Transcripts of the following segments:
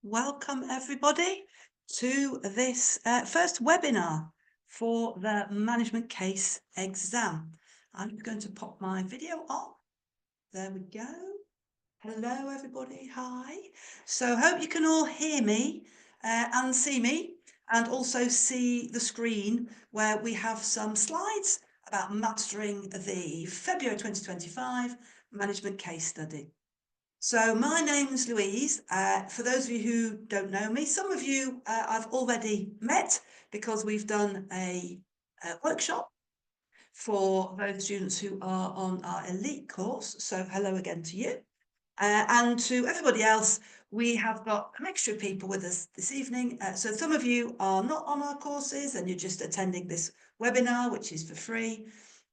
Welcome everybody to this first webinar for the management case exam. I'm going to pop my video on. There we go. Hello everybody, hi. So hope you can all hear me and see me, and also see the screen where we have some slides about mastering the February 2025 management case study. So my name's Louise. For those of you who don't know me, some of you I've already met because we've done a workshop for those students who are on our elite course. So hello again to you. And to everybody else, we have got a mixture of people with us this evening. So some of you are not on our courses and you're just attending this webinar, which is for free.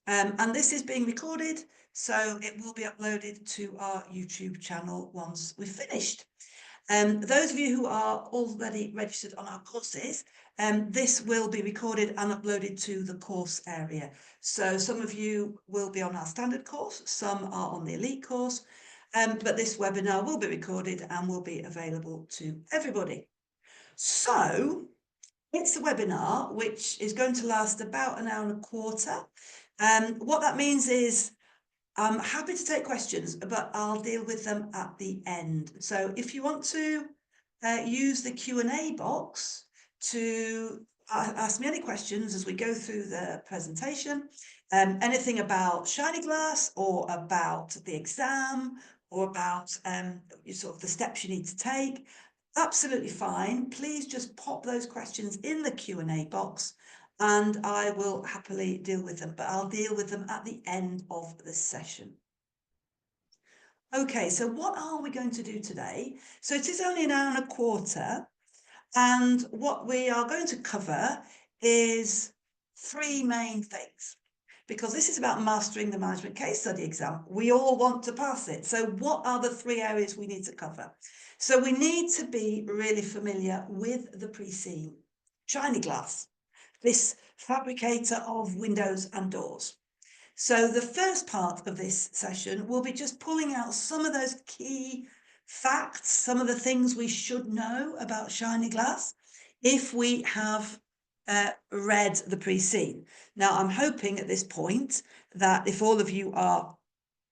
And this is being recorded, so it will be uploaded to our YouTube channel once we've finished. Those of you who are already registered on our courses, this will be recorded and uploaded to the course area. So some of you will be on our standard course, some are on the elite course, but this webinar will be recorded and will be available to everybody. So it's a webinar which is going to last about an hour and a quarter. What that means is I'm happy to take questions, but I'll deal with them at the end. So if you want to use the Q&A box to ask me any questions as we go through the presentation, anything about Shiny Glass or about the exam or about sort of the steps you need to take, absolutely fine. Please just pop those questions in the Q&A box and I will happily deal with them, but I'll deal with them at the end of the session. Okay, so what are we going to do today? So it is only an hour and a quarter, and what we are going to cover is three main things, because this is about mastering the management case study exam. We all want to pass it. So what are the three areas we need to cover? So we need to be really familiar with the pre-scene, Shiny Glass, this fabricator of windows and doors. So the first part of this session will be just pulling out some of those key facts, some of the things we should know about Shiny Glass if we have read the pre-scene. Now, I'm hoping at this point that if all of you are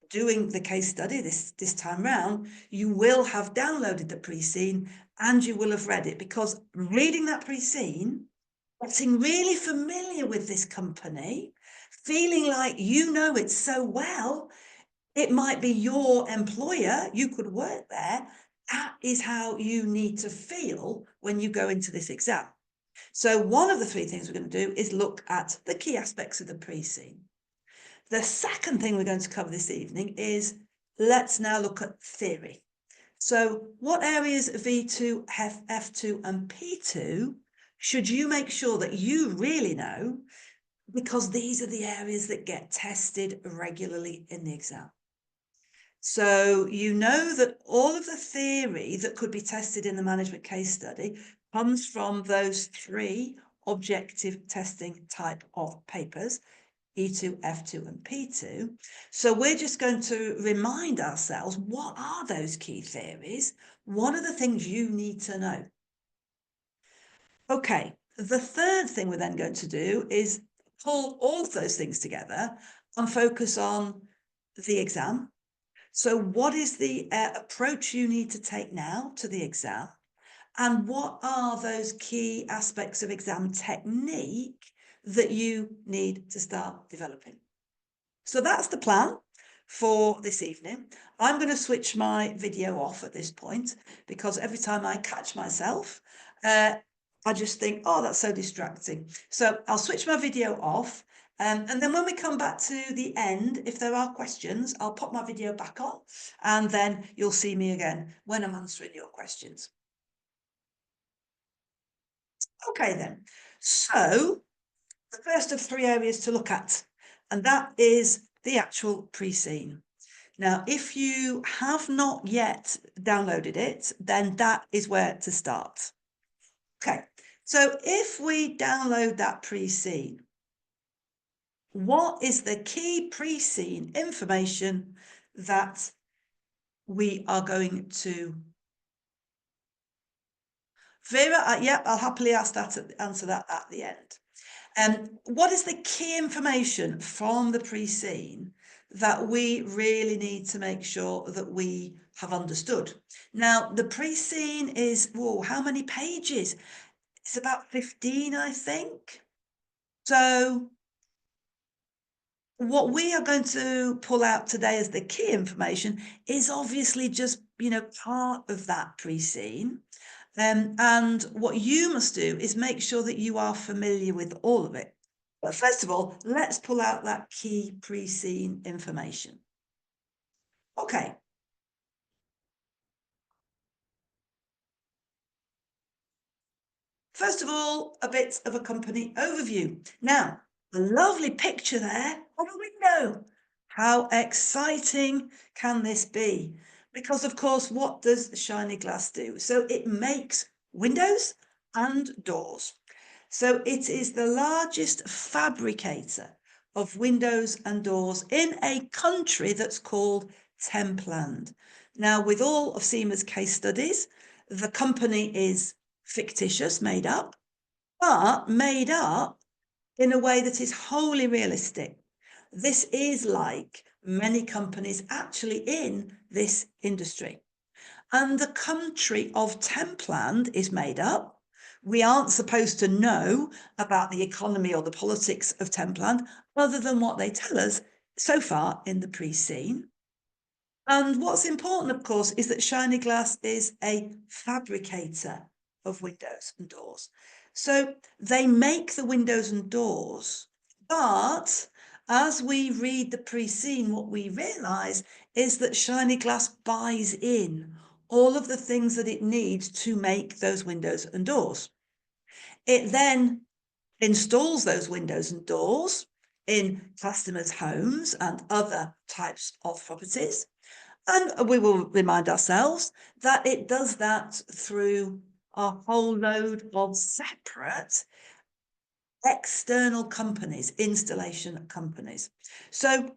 doing the case study this time round, you will have downloaded the pre-scene and you will have read it, because reading that pre-scene, getting really familiar with this company, feeling like you know it so well, it might be your employer, you could work there. That is how you need to feel when you go into this exam. So one of the three things we're going to do is look at the key aspects of the pre-scene. The second thing we're going to cover this evening is, let's now look at theory. So what areas of V2, F2 and P2 should you make sure that you really know, because these are the areas that get tested regularly in the exam. So you know that all of the theory that could be tested in the management case study comes from those three objective testing type of papers, E2, F2 and P2. So we're just going to remind ourselves, what are those key theories? What are the things you need to know? Okay, the third thing we're then going to do is pull all of those things together and focus on the exam. So what is the approach you need to take now to the exam? And what are those key aspects of exam technique that you need to start developing? So that's the plan for this evening. I'm going to switch my video off at this point, because every time I catch myself, I just think, oh, that's so distracting. So I'll switch my video off. And then when we come back to the end, if there are questions, I'll pop my video back on, and then you'll see me again when I'm answering your questions. Okay, then. So the first of three areas to look at, and that is the actual pre-scene. Now, if you have not yet downloaded it, then that is where to start. Okay, so if we download that pre-scene, what is the key pre-scene information that we are going to Vera, yeah, I'll happily answer that at the end. What is the key information from the pre-scene that we really need to make sure that we have understood? Now, the pre-scene is, whoa, how many pages? It's about 15, I think. So what we are going to pull out today as the key information is obviously just, part of that pre-scene. And what you must do is make sure that you are familiar with all of it. But first of all, let's pull out that key pre-scene information. Okay. First of all, a bit of a company overview. Now, a lovely picture there of a window. How exciting can this be? Because of course, what does Shiny Glass do? So it makes windows and doors. So it is the largest fabricator of windows and doors in a country that's called Templand. Now, with all of CIMA's case studies, the company is fictitious, made up, but made up in a way that is wholly realistic. This is like many companies actually in this industry. And the country of Templand is made up. We aren't supposed to know about the economy or the politics of Templand other than what they tell us so far in the pre-scene. And what's important, of course, is that Shiny Glass is a fabricator of windows and doors. So they make the windows and doors, but as we read the pre-scene, what we realise is that Shiny Glass buys in all of the things that it needs to make those windows and doors. It then installs those windows and doors in customers' homes and other types of properties. And we will remind ourselves that it does that through a whole load of separate external companies, installation companies. So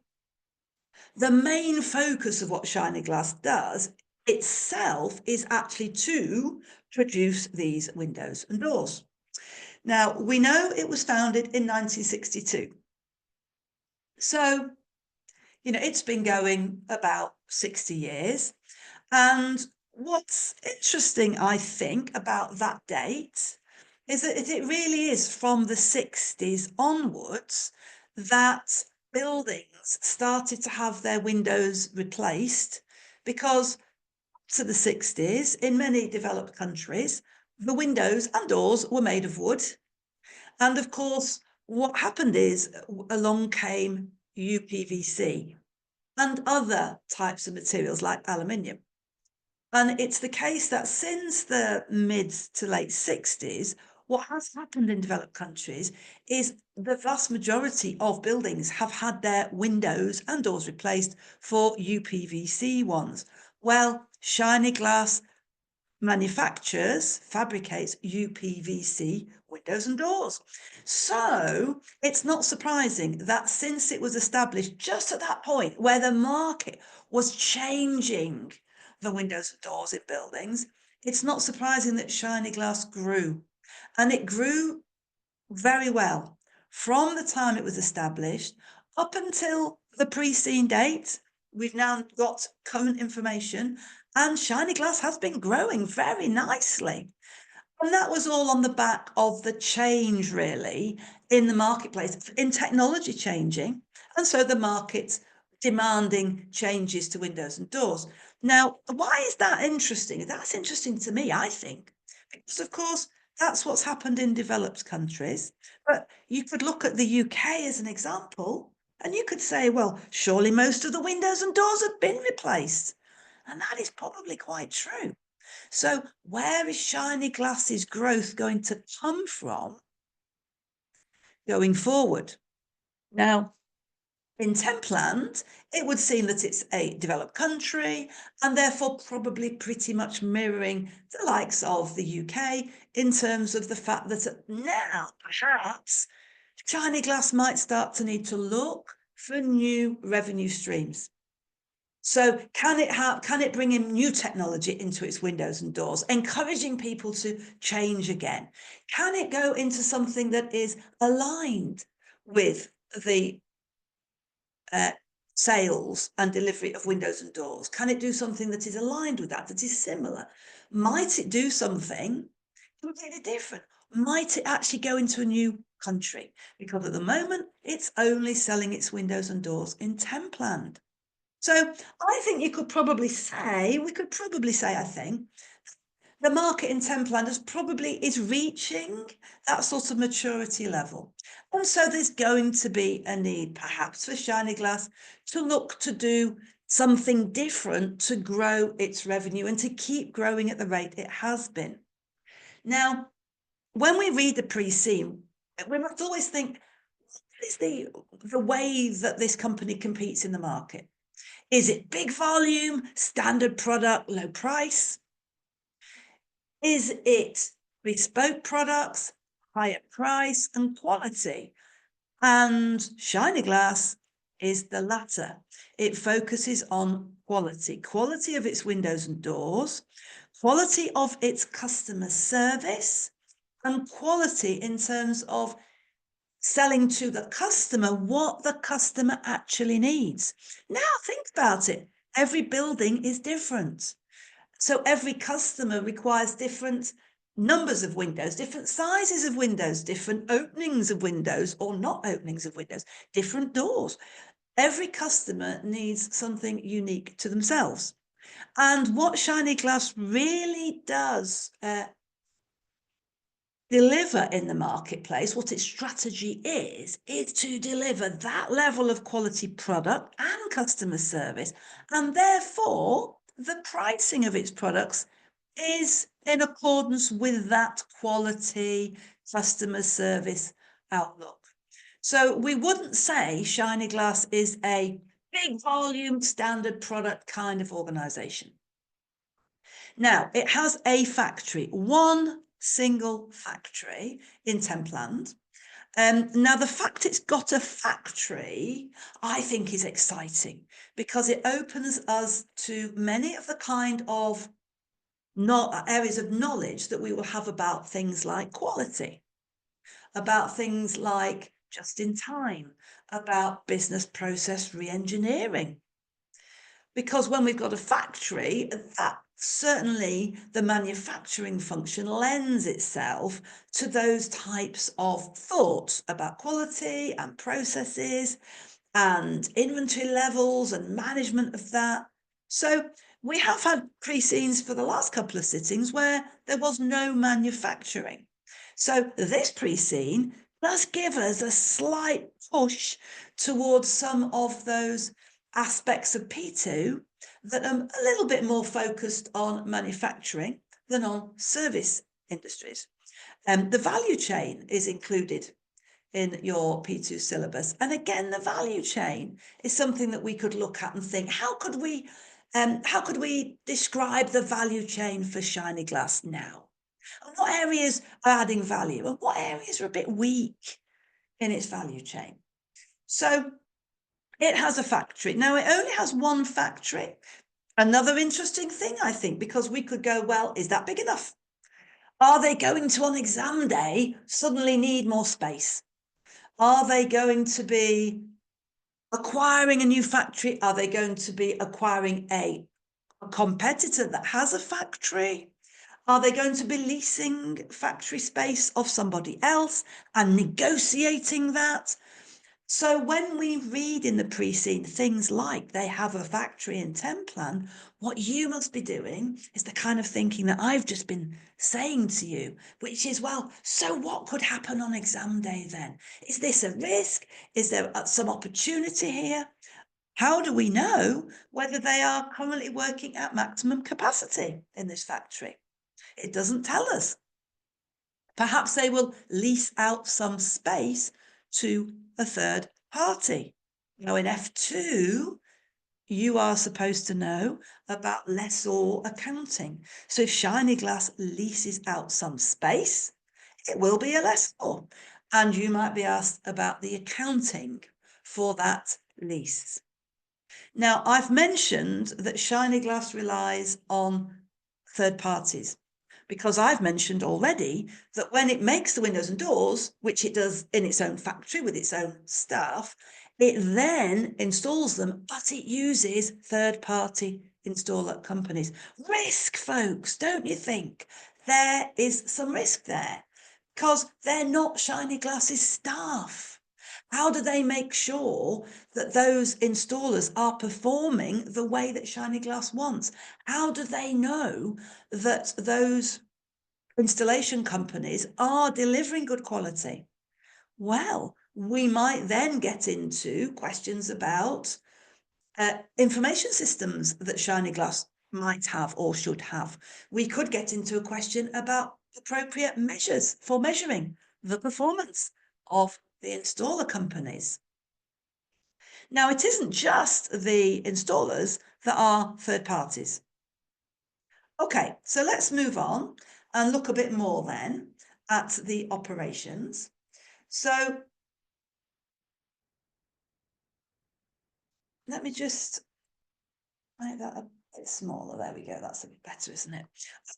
the main focus of what Shiny Glass does itself is actually to produce these windows and doors. Now, we know it was founded in 1962. So, it's been going about 60 years. And what's interesting, I think, about that date is that it really is from the 60s onwards that buildings started to have their windows replaced, because to the 60s, in many developed countries, the windows and doors were made of wood. And of course, what happened is along came UPVC and other types of materials like aluminium. And it's the case that since the mid to late 60s, what has happened in developed countries is the vast majority of buildings have had their windows and doors replaced for UPVC ones. Well, Shiny Glass fabricates UPVC windows and doors. So it's not surprising that since it was established just at that point where the market was changing the windows and doors in buildings, it's not surprising that Shiny Glass grew. And it grew very well from the time it was established up until the pre-scene date. We've now got current information, and Shiny Glass has been growing very nicely. And that was all on the back of the change, really, in the marketplace, in technology changing, and so the market's demanding changes to windows and doors. Now, why is that interesting? That's interesting to me, I think, because, of course, that's what's happened in developed countries. But you could look at the UK as an example, and you could say, well, surely most of the windows and doors have been replaced. And that is probably quite true. So where is Shiny Glass's growth going to come from going forward? Now, in Templand, it would seem that it's a developed country and therefore probably pretty much mirroring the likes of the UK in terms of the fact that now, perhaps, Shiny Glass might start to need to look for new revenue streams. So can it bring in new technology into its windows and doors, encouraging people to change again? Can it go into something that is aligned with the sales and delivery of windows and doors? Can it do something that is aligned with that is similar? Might it do something completely different? Might it actually go into a new country? Because at the moment, it's only selling its windows and doors in Templand. So I think we could probably say, I think, the market in Templand is reaching that sort of maturity level. And so there's going to be a need, perhaps, for Shiny Glass to look to do something different to grow its revenue and to keep growing at the rate it has been. Now, when we read the pre-scene, we must always think, what is the way that this company competes in the market? Is it big volume, standard product, low price? Is it bespoke products, higher price and quality? And Shiny Glass is the latter. It focuses on quality of its windows and doors, quality of its customer service, and quality in terms of selling to the customer what the customer actually needs. Now, think about it. Every building is different. So every customer requires different numbers of windows, different sizes of windows, different openings of windows or not openings of windows, different doors. Every customer needs something unique to themselves. And what Shiny Glass really does deliver in the marketplace, what its strategy is to deliver that level of quality product and customer service. And therefore, the pricing of its products is in accordance with that quality customer service outlook. So we wouldn't say Shiny Glass is a big volume standard product kind of organization. Now, it has a factory, one single factory in Templand. Now, the fact it's got a factory, I think, is exciting because it opens us to many of the kind of areas of knowledge that we will have about things like quality, about things like just in time, about business process re-engineering. Because when we've got a factory, that certainly the manufacturing function lends itself to those types of thoughts about quality and processes and inventory levels and management of that. So we have had pre-scenes for the last couple of sittings where there was no manufacturing. So this pre-scene does give us a slight push towards some of those aspects of P2 that are a little bit more focused on manufacturing than on service industries. The value chain is included in your P2 syllabus. And again, the value chain is something that we could look at and think, how could we describe the value chain for Shiny Glass now? And what areas are adding value and what areas are a bit weak in its value chain? So it has a factory. Now, it only has one factory. Another interesting thing, I think, because we could go, well, is that big enough? Are they going to, on exam day, suddenly need more space? Are they going to be acquiring a new factory? Are they going to be acquiring a competitor that has a factory? Are they going to be leasing factory space of somebody else and negotiating that? So when we read in the pre-scene things like they have a factory in Templand, what you must be doing is the kind of thinking that I've just been saying to you, which is, well, so what could happen on exam day then? Is this a risk? Is there some opportunity here? How do we know whether they are currently working at maximum capacity in this factory? It doesn't tell us. Perhaps they will lease out some space to a third party. Now, in F2, you are supposed to know about lessor accounting. So if Shiny Glass leases out some space, it will be a lessor. And you might be asked about the accounting for that lease. Now, I've mentioned that Shiny Glass relies on third parties because I've mentioned already that when it makes the windows and doors, which it does in its own factory with its own staff, it then installs them, but it uses third-party installer companies. Risk, folks, don't you think? There is some risk there because they're not Shiny Glass's staff. How do they make sure that those installers are performing the way that Shiny Glass wants? How do they know that those installation companies are delivering good quality? Well, we might then get into questions about information systems that Shiny Glass might have or should have. We could get into a question about appropriate measures for measuring the performance of the installer companies. Now, it isn't just the installers that are third parties. Okay, so let's move on and look a bit more then at the operations. So let me just make that a bit smaller. There we go. That's a bit better, isn't it?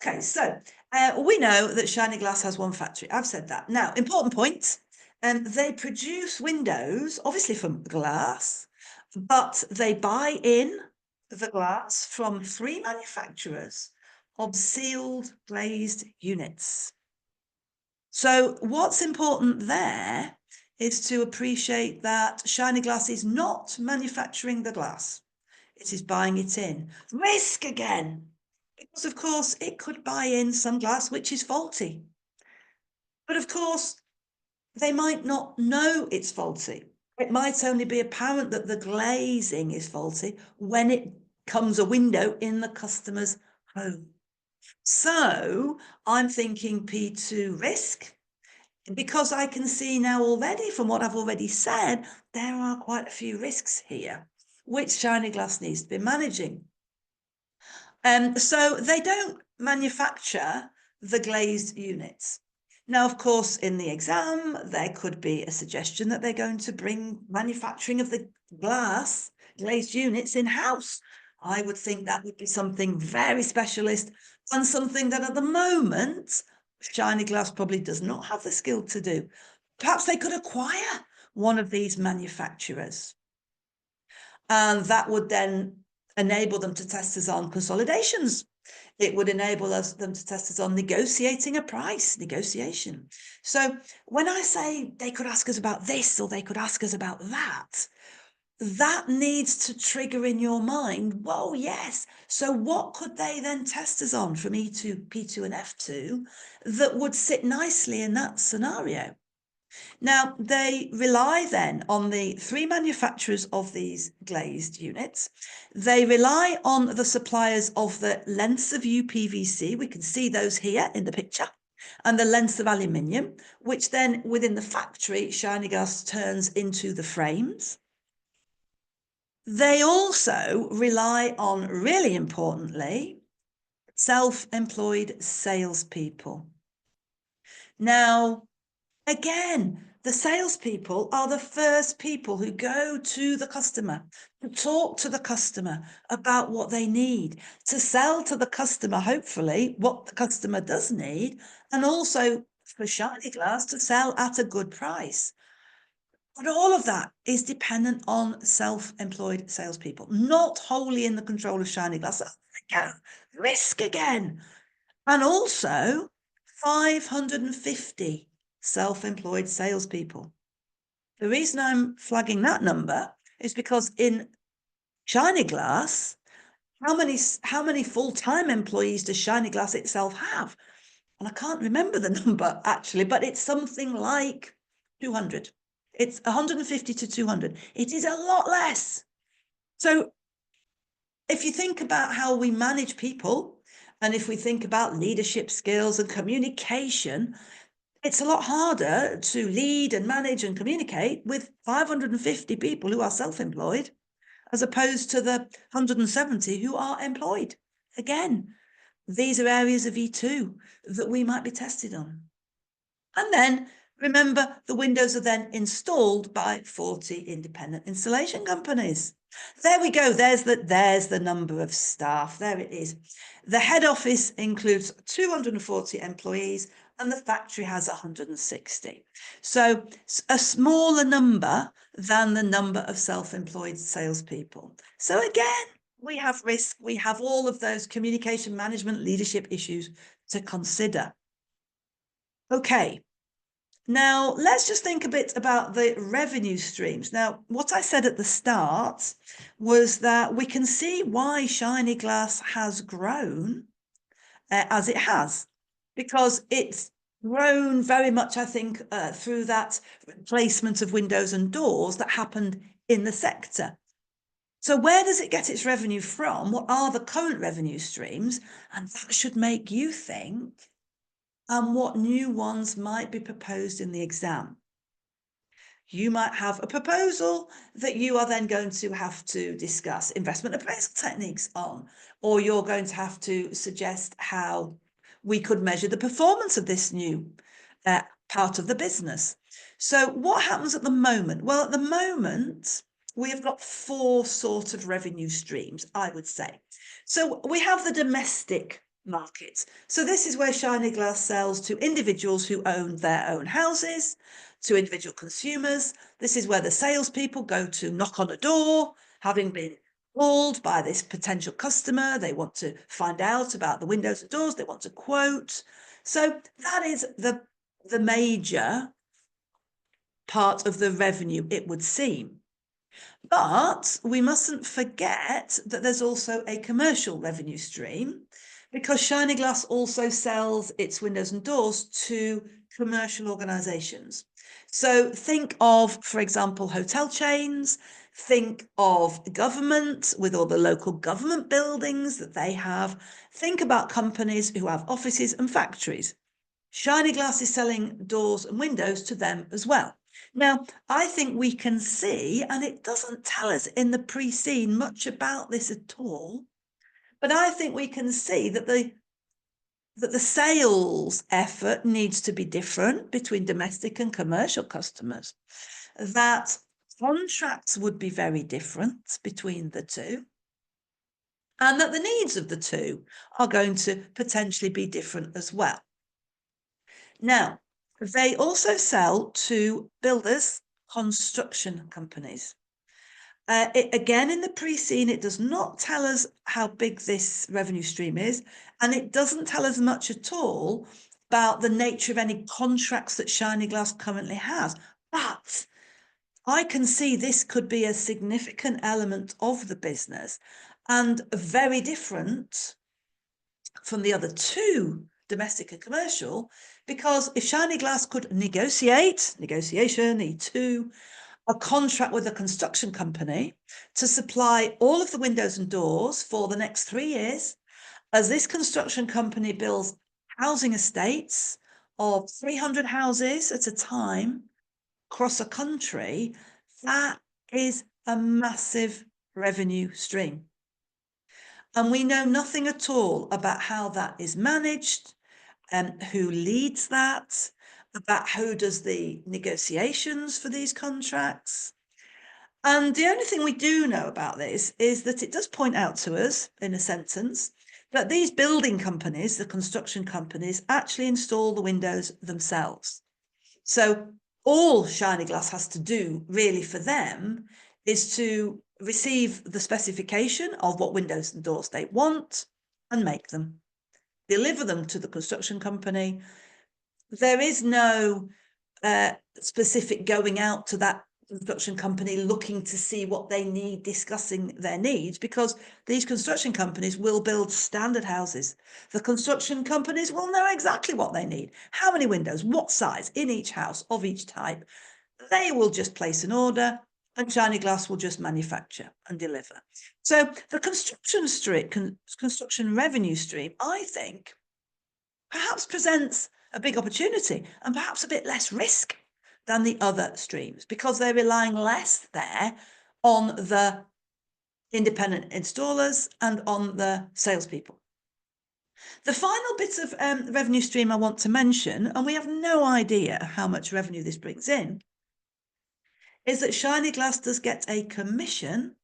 Okay, so we know that Shiny Glass has one factory. I've said that. Now, important point. They produce windows, obviously from glass, but they buy in the glass from 3 manufacturers of sealed glazed units. So what's important there is to appreciate that Shiny Glass is not manufacturing the glass. It is buying it in. Risk again, because of course it could buy in some glass which is faulty. But of course, they might not know it's faulty. It might only be apparent that the glazing is faulty when it comes a window in the customer's home. So I'm thinking P2 risk, because I can see now already from what I've already said, there are quite a few risks here, which Shiny Glass needs to be managing. So they don't manufacture the glazed units. Now, of course, in the exam, there could be a suggestion that they're going to bring manufacturing of the glass glazed units in-house. I would think that would be something very specialist and something that at the moment, Shiny Glass probably does not have the skill to do. Perhaps they could acquire one of these manufacturers. And that would then enable them to test us on consolidations. It would enable them to test us on negotiating a price, negotiation. So when I say they could ask us about this or they could ask us about that, that needs to trigger in your mind, whoa, yes. So what could they then test us on from E2, P2 and F2 that would sit nicely in that scenario? Now, they rely then on the 3 manufacturers of these glazed units. They rely on the suppliers of the lengths of UPVC. We can see those here in the picture. And the lengths of aluminium, which then within the factory, Shiny Glass turns into the frames. They also rely on, really importantly, self-employed salespeople. Now, again, the salespeople are the first people who go to the customer, to talk to the customer about what they need, to sell to the customer, hopefully, what the customer does need, and also for Shiny Glass to sell at a good price. But all of that is dependent on self-employed salespeople, not wholly in the control of Shiny Glass. Risk again. And also 550 self-employed salespeople. The reason I'm flagging that number is because in Shiny Glass, how many full-time employees does Shiny Glass itself have? And I can't remember the number actually, but it's something like 200. It's 150 to 200. It is a lot less. So if you think about how we manage people, and if we think about leadership skills and communication, it's a lot harder to lead and manage and communicate with 550 people who are self-employed as opposed to the 170 who are employed. Again, these are areas of E2 that we might be tested on. And then remember, the windows are then installed by 40 independent installation companies. There we go. There's the number of staff. There it is. The head office includes 240 employees and the factory has 160. So a smaller number than the number of self-employed salespeople. So again, we have risk. We have all of those communication management leadership issues to consider. Okay. Now, let's just think a bit about the revenue streams. Now, what I said at the start was that we can see why Shiny Glass has grown as it has, because it's grown very much, I think, through that replacement of windows and doors that happened in the sector. So where does it get its revenue from? What are the current revenue streams? And that should make you think, and what new ones might be proposed in the exam. You might have a proposal that you are then going to have to discuss investment appraisal techniques on, or you're going to have to suggest how we could measure the performance of this new part of the business. So what happens at the moment? Well, at the moment, we have got four sort of revenue streams, I would say. So we have the domestic market. So this is where Shiny Glass sells to individuals who own their own houses, to individual consumers. This is where the salespeople go to knock on a door, having been called by this potential customer. They want to find out about the windows and doors. They want to quote. So that is the major part of the revenue, it would seem. But we mustn't forget that there's also a commercial revenue stream, because Shiny Glass also sells its windows and doors to commercial organisations. So think of, for example, hotel chains, think of government with all the local government buildings that they have. Think about companies who have offices and factories. Shiny Glass is selling doors and windows to them as well. Now, I think we can see, and it doesn't tell us in the pre-scene much about this at all, but I think we can see that the sales effort needs to be different between domestic and commercial customers, that contracts would be very different between the two, and that the needs of the two are going to potentially be different as well. Now, they also sell to builders, construction companies. Again, in the pre-scene, it does not tell us how big this revenue stream is, and it doesn't tell us much at all about the nature of any contracts that Shiny Glass currently has. But I can see this could be a significant element of the business and very different from the other two, domestic and commercial, because if Shiny Glass could negotiation, E2, a contract with a construction company to supply all of the windows and doors for the next 3 years, as this construction company builds housing estates of 300 houses at a time across a country, that is a massive revenue stream. And we know nothing at all about how that is managed, who leads that, about who does the negotiations for these contracts. And the only thing we do know about this is that it does point out to us in a sentence that these building companies, the construction companies, actually install the windows themselves. So all Shiny Glass has to do really for them is to receive the specification of what windows and doors they want and make them, deliver them to the construction company. There is no specific going out to that construction company looking to see what they need, discussing their needs, because these construction companies will build standard houses. The construction companies will know exactly what they need, how many windows, what size in each house of each type. They will just place an order and Shiny Glass will just manufacture and deliver. So the construction revenue stream, I think, perhaps presents a big opportunity and perhaps a bit less risk than the other streams, because they're relying less there on the independent installers and on the salespeople. The final bit of revenue stream I want to mention, and we have no idea how much revenue this brings in, is that Shiny Glass does get a commission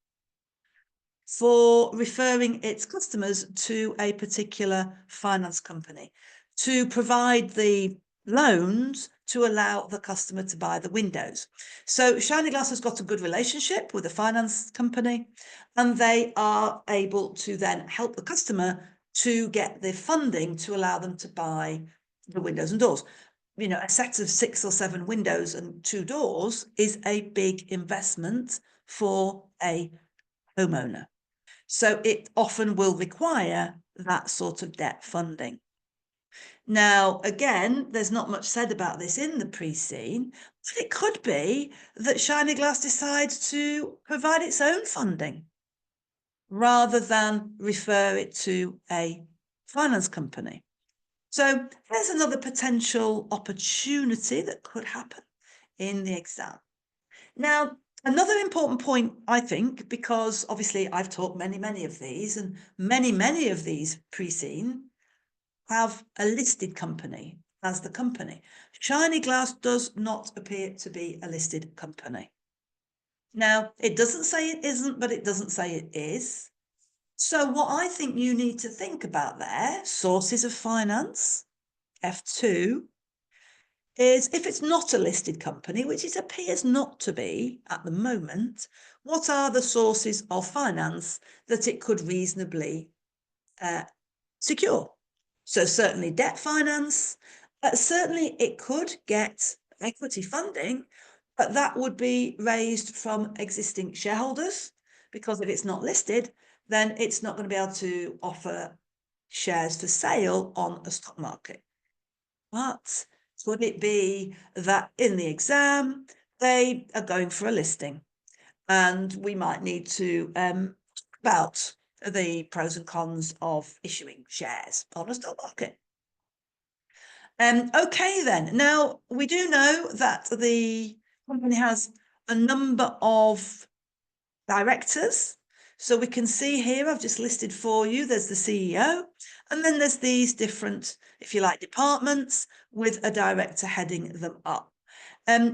for referring its customers to a particular finance company to provide the loans to allow the customer to buy the windows. So Shiny Glass has got a good relationship with the finance company, and they are able to then help the customer to get the funding to allow them to buy the windows and doors. You know, a set of 6 or 7 windows and 2 doors is a big investment for a homeowner. So it often will require that sort of debt funding. Now, again, there's not much said about this in the pre-scene, but it could be that Shiny Glass decides to provide its own funding rather than refer it to a finance company. So there's another potential opportunity that could happen in the exam. Now, another important point, I think, because obviously I've taught many of these, and many of these pre-seen have a listed company as the company. Shiny Glass does not appear to be a listed company. Now, it doesn't say it isn't, but it doesn't say it is. So what I think you need to think about there, sources of finance, F2, is if it's not a listed company, which it appears not to be at the moment, what are the sources of finance that it could reasonably secure? So certainly debt finance, certainly it could get equity funding, but that would be raised from existing shareholders, because if it's not listed, then it's not going to be able to offer shares for sale on a stock market. But could it be that in the exam, they are going for a listing, and we might need to about the pros and cons of issuing shares on a stock market. Okay then, now we do know that the company has a number of directors. So we can see here, I've just listed for you, there's the CEO, and then there's these different, if you like, departments with a director heading them up.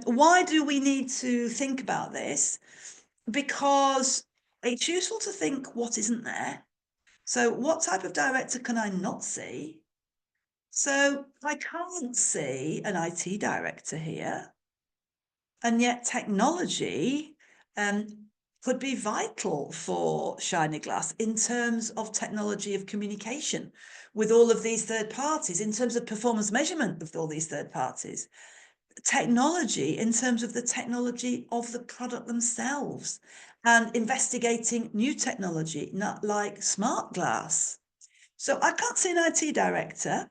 Why do we need to think about this? Because it's useful to think what isn't there. So what type of director can I not see? So I can't see an IT director here. And yet technology could be vital for Shiny Glass in terms of technology of communication with all of these third parties, in terms of performance measurement of all these third parties. Technology in terms of the technology of the product themselves, and investigating new technology, not like smart glass. So I can't see an IT director.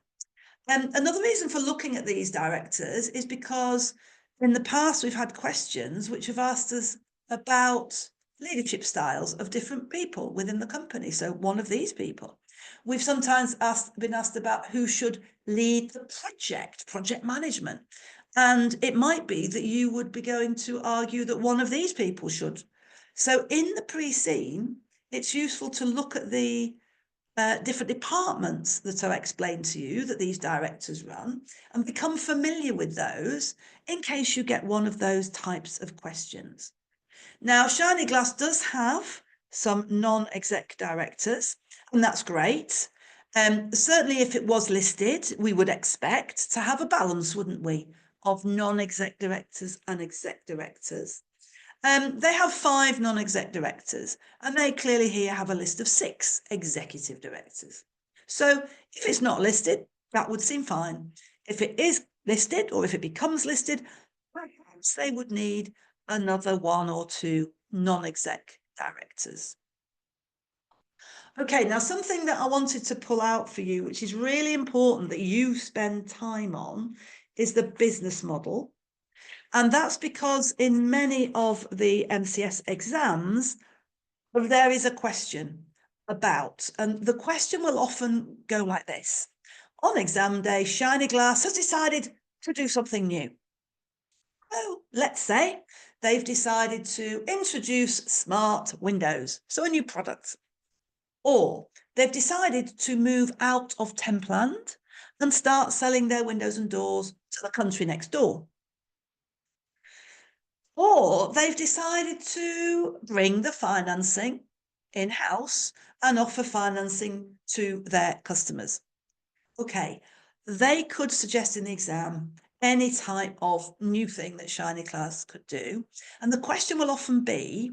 Another reason for looking at these directors is because in the past we've had questions which have asked us about leadership styles of different people within the company. So one of these people. We've sometimes been asked about who should lead the project management. And it might be that you would be going to argue that one of these people should. So in the pre-scene, it's useful to look at the different departments that are explained to you that these directors run, and become familiar with those in case you get one of those types of questions. Now, Shiny Glass does have some non-exec directors, and that's great. Certainly if it was listed, we would expect to have a balance, wouldn't we, of non-exec directors and exec directors. They have 5 non-exec directors, and they clearly here have a list of 6 executive directors. So if it's not listed, that would seem fine. If it is listed, or if it becomes listed, perhaps they would need another 1 or 2 non-exec directors. Okay, now something that I wanted to pull out for you, which is really important that you spend time on, is the business model. And that's because in many of the MCS exams, there is a question about, and the question will often go like this. On exam day, Shiny Glass has decided to do something new. So let's say they've decided to introduce smart windows, so a new product. Or they've decided to move out of Templand and start selling their windows and doors to the country next door. Or they've decided to bring the financing in-house and offer financing to their customers. Okay, they could suggest in the exam any type of new thing that Shiny Class could do. And the question will often be,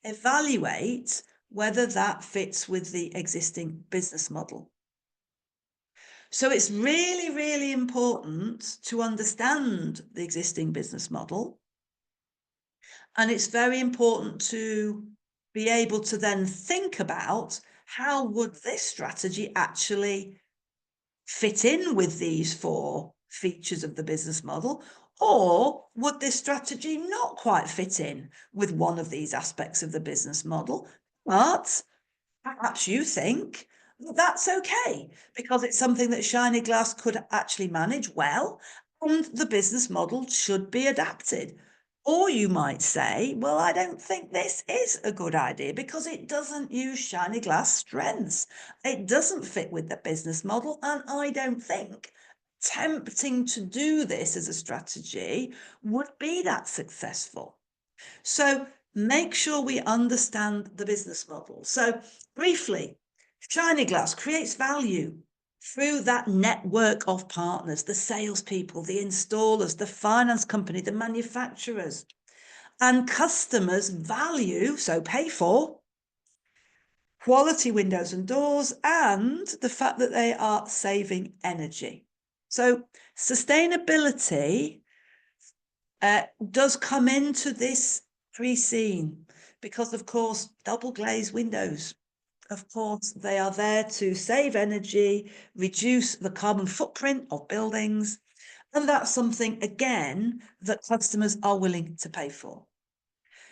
evaluate whether that fits with the existing business model. So it's really, really important to understand the existing business model. And it's very important to be able to then think about how would this strategy actually fit in with these 4 features of the business model, or would this strategy not quite fit in with one of these aspects of the business model, but perhaps you think that's okay because it's something that Shiny Glass could actually manage well and the business model should be adapted. Or you might say, well, I don't think this is a good idea because it doesn't use Shiny Glass strengths. It doesn't fit with the business model. And I don't think attempting to do this as a strategy would be that successful. So make sure we understand the business model. So briefly, Shiny Glass creates value through that network of partners, the salespeople, the installers, the finance company, the manufacturers, and customers value, so pay for, quality windows and doors and the fact that they are saving energy. So sustainability does come into this pre-scene because, of course, double glazed windows, of course, they are there to save energy, reduce the carbon footprint of buildings, and that's something, again, that customers are willing to pay for.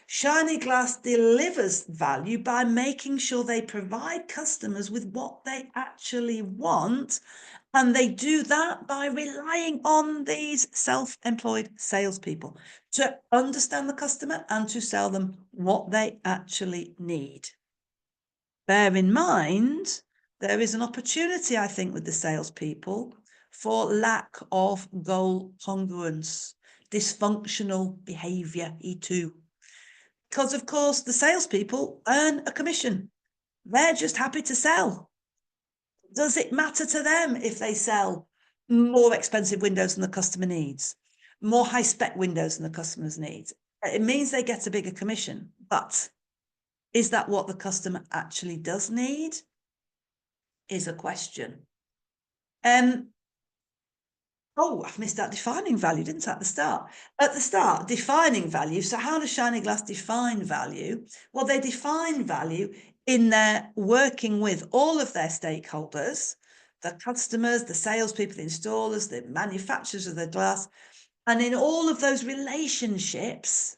Shiny Glass delivers value by making sure they provide customers with what they actually want, and they do that by relying on these self-employed salespeople to understand the customer and to sell them what they actually need. Bear in mind, there is an opportunity, I think, with the salespeople for lack of goal congruence, dysfunctional behavior, E2. Because, of course, the salespeople earn a commission. They're just happy to sell. Does it matter to them if they sell more expensive windows than the customer needs, more high-spec windows than the customer's needs? It means they get a bigger commission, but is that what the customer actually does need? Is a question. Oh, I've missed out defining value, didn't I, at the start? At the start, defining value. So how does Shiny Glass define value? Well, they define value in their working with all of their stakeholders, the customers, the salespeople, the installers, the manufacturers of the glass. And in all of those relationships,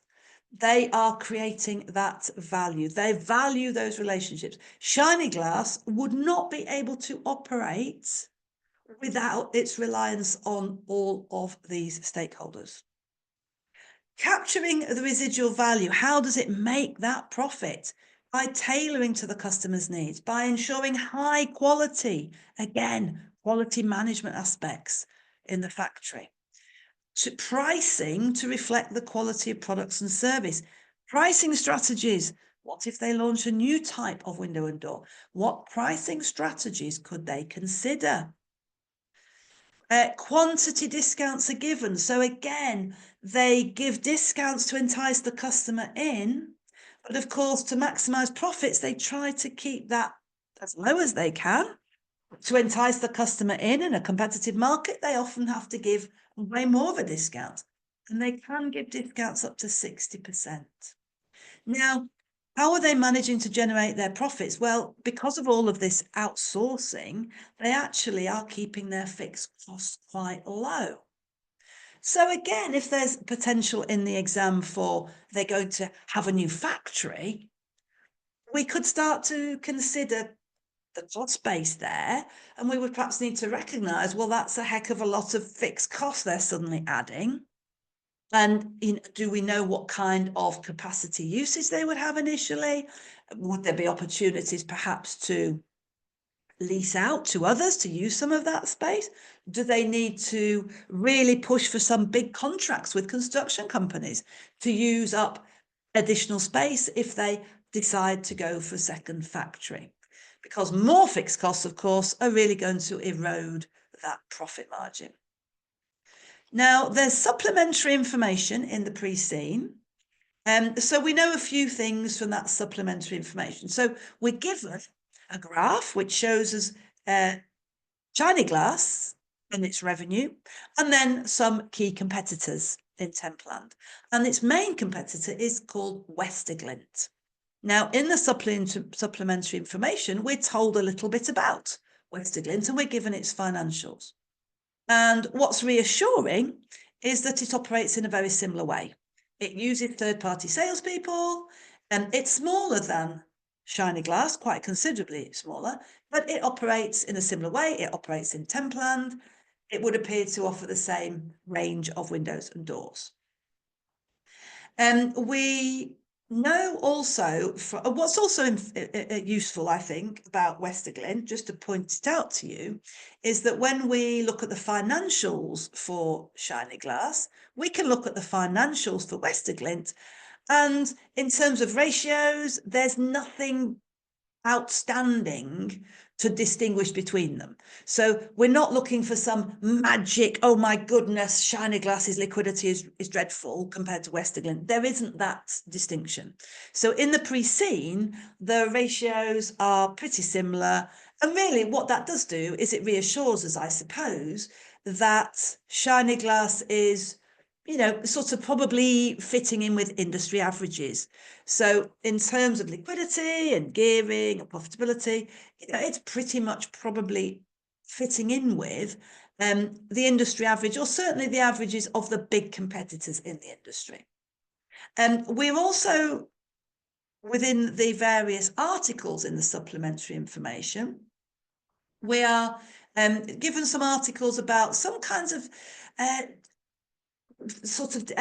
they are creating that value. They value those relationships. Shiny Glass would not be able to operate without its reliance on all of these stakeholders. Capturing the residual value, how does it make that profit? By tailoring to the customer's needs, by ensuring high quality, again, quality management aspects in the factory. To pricing to reflect the quality of products and service. Pricing strategies. What if they launch a new type of window and door? What pricing strategies could they consider? Quantity discounts are given. So again, they give discounts to entice the customer in. But of course, to maximize profits, they try to keep that as low as they can. To entice the customer in a competitive market, they often have to give way more of a discount. And they can give discounts up to 60%. Now, how are they managing to generate their profits? Well, because of all of this outsourcing, they actually are keeping their fixed costs quite low. So again, if there's potential in the exam for they're going to have a new factory, we could start to consider the cost base there, and we would perhaps need to recognise, well, that's a heck of a lot of fixed costs they're suddenly adding. And do we know what kind of capacity usage they would have initially? Would there be opportunities perhaps to lease out to others to use some of that space? Do they need to really push for some big contracts with construction companies to use up additional space if they decide to go for a second factory, because more fixed costs, of course, are really going to erode that profit margin. Now, there's supplementary information in the pre-scene. So we know a few things from that supplementary information. So we're given a graph which shows us China Glass and its revenue, and then some key competitors in Templand. And its main competitor is called Westerglint. Now, in the supplementary information, we're told a little bit about Westerglint, and we're given its financials. And what's reassuring is that it operates in a very similar way. It uses third-party salespeople, and it's smaller than Shiny Glass, quite considerably smaller, but it operates in a similar way. It operates in Templand. It would appear to offer the same range of windows and doors. We know also, what's also useful, I think, about Westerglint, just to point it out to you, is that when we look at the financials for Shiny Glass, we can look at the financials for Westerglint, and in terms of ratios, there's nothing outstanding to distinguish between them. So we're not looking for some magic, oh my goodness, Shiny Glass's liquidity is dreadful compared to Westerglint. There isn't that distinction. So in the pre-scene, the ratios are pretty similar. And really what that does do is it reassures us, I suppose, that Shiny Glass is, you know, sort of probably fitting in with industry averages. So in terms of liquidity and gearing and profitability, you know, it's pretty much probably fitting in with the industry average, or certainly the averages of the big competitors in the industry. We're also, within the various articles in the supplementary information, we are given some articles about some kinds of sort of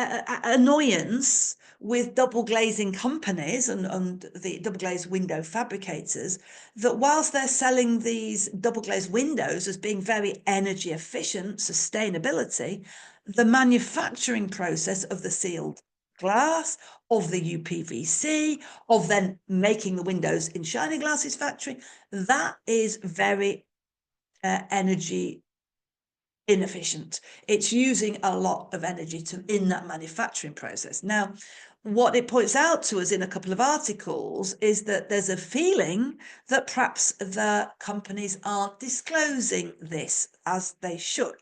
annoyance with double glazing companies and the double glazed window fabricators, that whilst they're selling these double glazed windows as being very energy efficient, sustainability, the manufacturing process of the sealed glass, of the UPVC, of then making the windows in Shiny Glass's factory, that is very energy inefficient. It's using a lot of energy in that manufacturing process. Now, what it points out to us in a couple of articles is that there's a feeling that perhaps the companies aren't disclosing this as they should.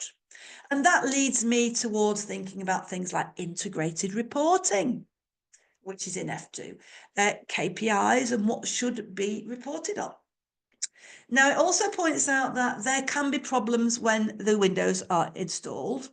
And that leads me towards thinking about things like integrated reporting, which is in F2, KPIs and what should be reported on. Now, it also points out that there can be problems when the windows are installed.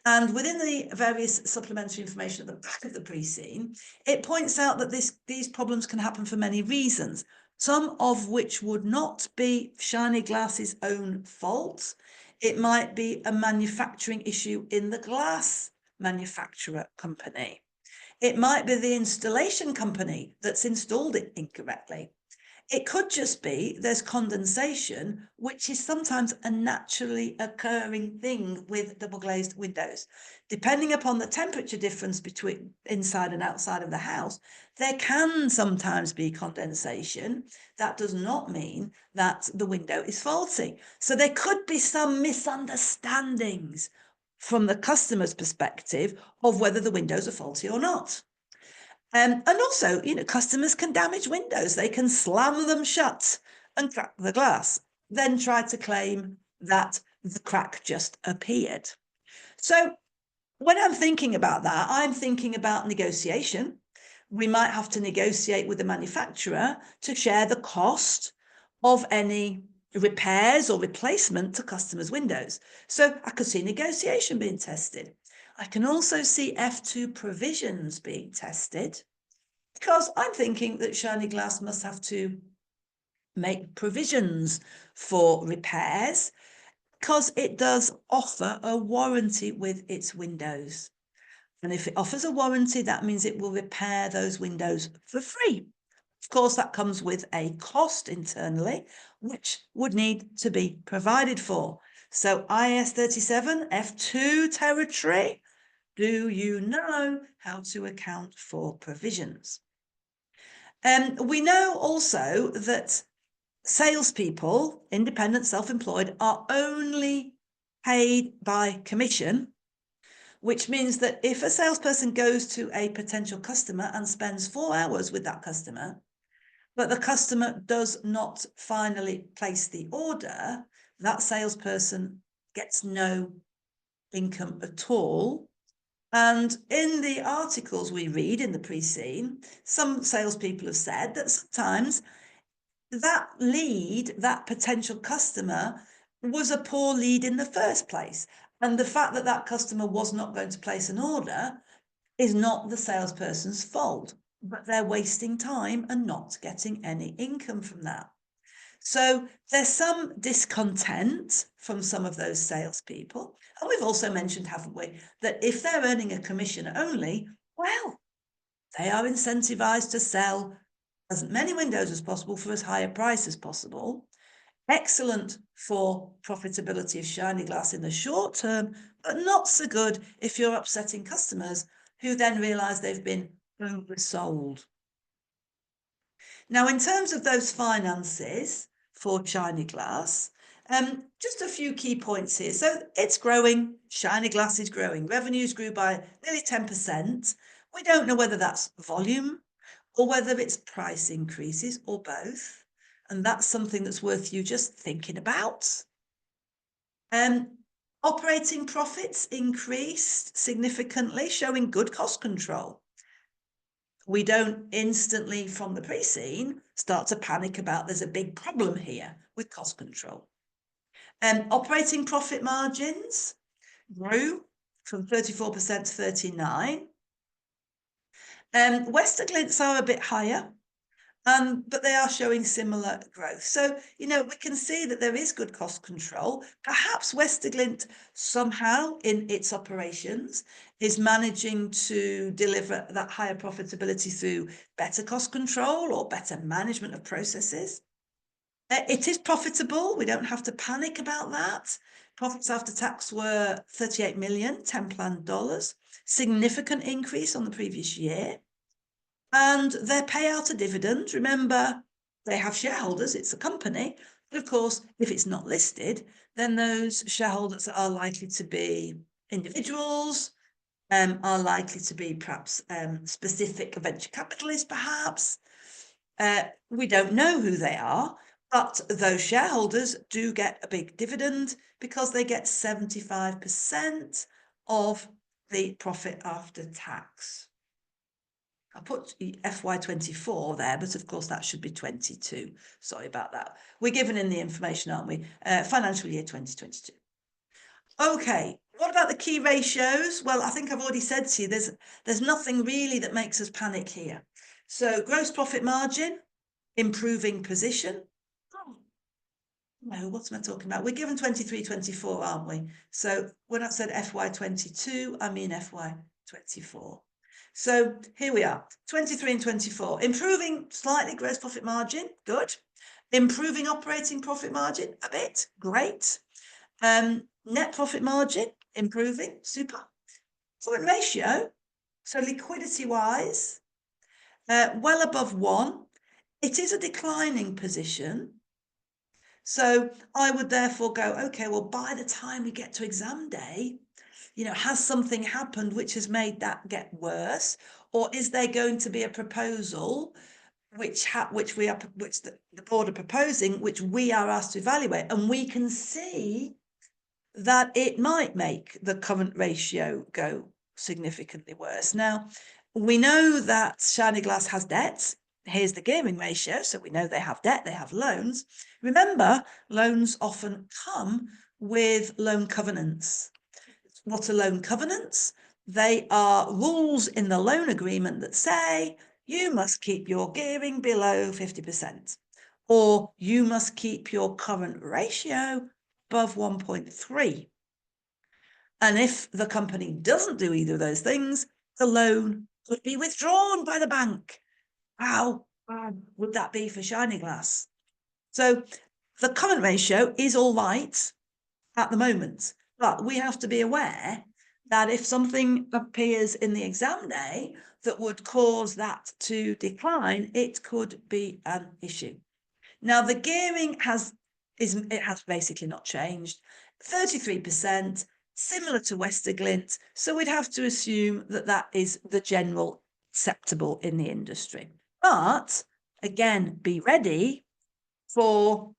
And within the various supplementary information at the back of the pre-scene, it points out that these problems can happen for many reasons, some of which would not be Shiny Glass's own fault. It might be a manufacturing issue in the glass manufacturer company. It might be the installation company that's installed it incorrectly. It could just be there's condensation, which is sometimes a naturally occurring thing with double glazed windows. Depending upon the temperature difference between inside and outside of the house, there can sometimes be condensation. That does not mean that the window is faulty. So there could be some misunderstandings from the customer's perspective of whether the windows are faulty or not. And also, you know, customers can damage windows. They can slam them shut and crack the glass, then try to claim that the crack just appeared. So when I'm thinking about that, I'm thinking about negotiation. We might have to negotiate with the manufacturer to share the cost of any repairs or replacement to customers' windows. So I could see negotiation being tested. I can also see F2 provisions being tested, because I'm thinking that Shiny Glass must have to make provisions for repairs, because it does offer a warranty with its windows. And if it offers a warranty, that means it will repair those windows for free. Of course, that comes with a cost internally, which would need to be provided for. So IS 37, F2 territory. Do you know how to account for provisions? We know also that salespeople, independent, self-employed, are only paid by commission, which means that if a salesperson goes to a potential customer and spends 4 hours with that customer, but the customer does not finally place the order, that salesperson gets no income at all. And in the articles we read in the pre-scene, some salespeople have said that sometimes that lead, that potential customer, was a poor lead in the first place. And the fact that that customer was not going to place an order is not the salesperson's fault, but they're wasting time and not getting any income from that. So there's some discontent from some of those salespeople. And we've also mentioned, haven't we, that if they're earning a commission only, well, they are incentivized to sell as many windows as possible for as high a price as possible. Excellent for profitability of Shiny Glass in the short term, but not so good if you're upsetting customers who then realize they've been oversold. Now, in terms of those finances for Shiny Glass, just a few key points here. So it's growing. Shiny Glass is growing. Revenues grew by nearly 10%. We don't know whether that's volume or whether it's price increases or both. And that's something that's worth you just thinking about. Operating profits increased significantly, showing good cost control. We don't instantly, from the pre-scene, start to panic about there's a big problem here with cost control. Operating profit margins grew from 34% to 39%. Westerglints are a bit higher, but they are showing similar growth. So, we can see that there is good cost control. Perhaps Westerglint somehow in its operations is managing to deliver that higher profitability through better cost control or better management of processes. It is profitable. We don't have to panic about that. Profits after tax were $38 million, 10 planned dollars, significant increase on the previous year. And their payout a dividend, remember, they have shareholders, it's a company, but of course, if it's not listed, then those shareholders are likely to be individuals, are likely to be perhaps specific venture capitalists, perhaps. We don't know who they are, but those shareholders do get a big dividend because they get 75% of the profit after tax. I put FY24 there, but of course that should be 22. Sorry about that. We're given in the information, aren't we? Financial year 2022. Okay, what about the key ratios? Well, I think I've already said to you, there's nothing really that makes us panic here. So gross profit margin, improving position. No, what am I talking about? We're given 23, 24, aren't we? So when I said FY22, I mean FY24. So here we are, 23 and 24, improving slightly gross profit margin, good. Improving operating profit margin a bit, great. Net profit margin, improving, super. Current ratio, so liquidity-wise, well above 1. It is a declining position. So I would therefore go, okay, well, by the time we get to exam day, has something happened which has made that get worse? Or is there going to be a proposal which the board are proposing, which we are asked to evaluate? And we can see that it might make the current ratio go significantly worse. Now, we know that Shiny Glass has debt. Here's the gearing ratio. So we know they have debt, they have loans. Remember, loans often come with loan covenants. What are loan covenants? They are rules in the loan agreement that say you must keep your gearing below 50%, or you must keep your current ratio above 1.3. And if the company doesn't do either of those things, the loan could be withdrawn by the bank. How bad would that be for Shiny Glass? So the current ratio is all right at the moment. But we have to be aware that if something appears in the exam day that would cause that to decline, it could be an issue. Now, the gearing has basically not changed. 33%, similar to Westerglint. So we'd have to assume that that is the general acceptable in the industry. But again, be ready for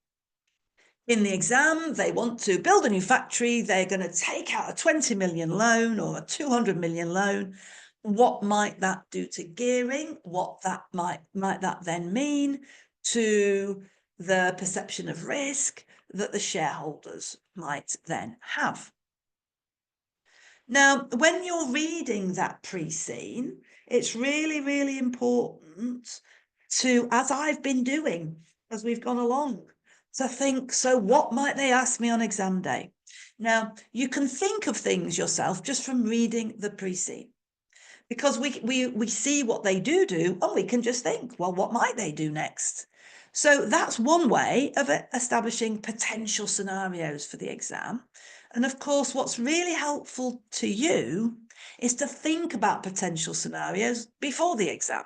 in the exam, they want to build a new factory. They're going to take out a 20 million loan or a 200 million loan. What might that do to gearing? What that might that then mean to the perception of risk that the shareholders might then have? Now, when you're reading that pre-scene, it's really, really important to, as I've been doing as we've gone along, to think, so what might they ask me on exam day? Now, you can think of things yourself just from reading the pre-scene, because we see what they do and we can just think, well, what might they do next? So that's one way of establishing potential scenarios for the exam. And of course, what's really helpful to you is to think about potential scenarios before the exam.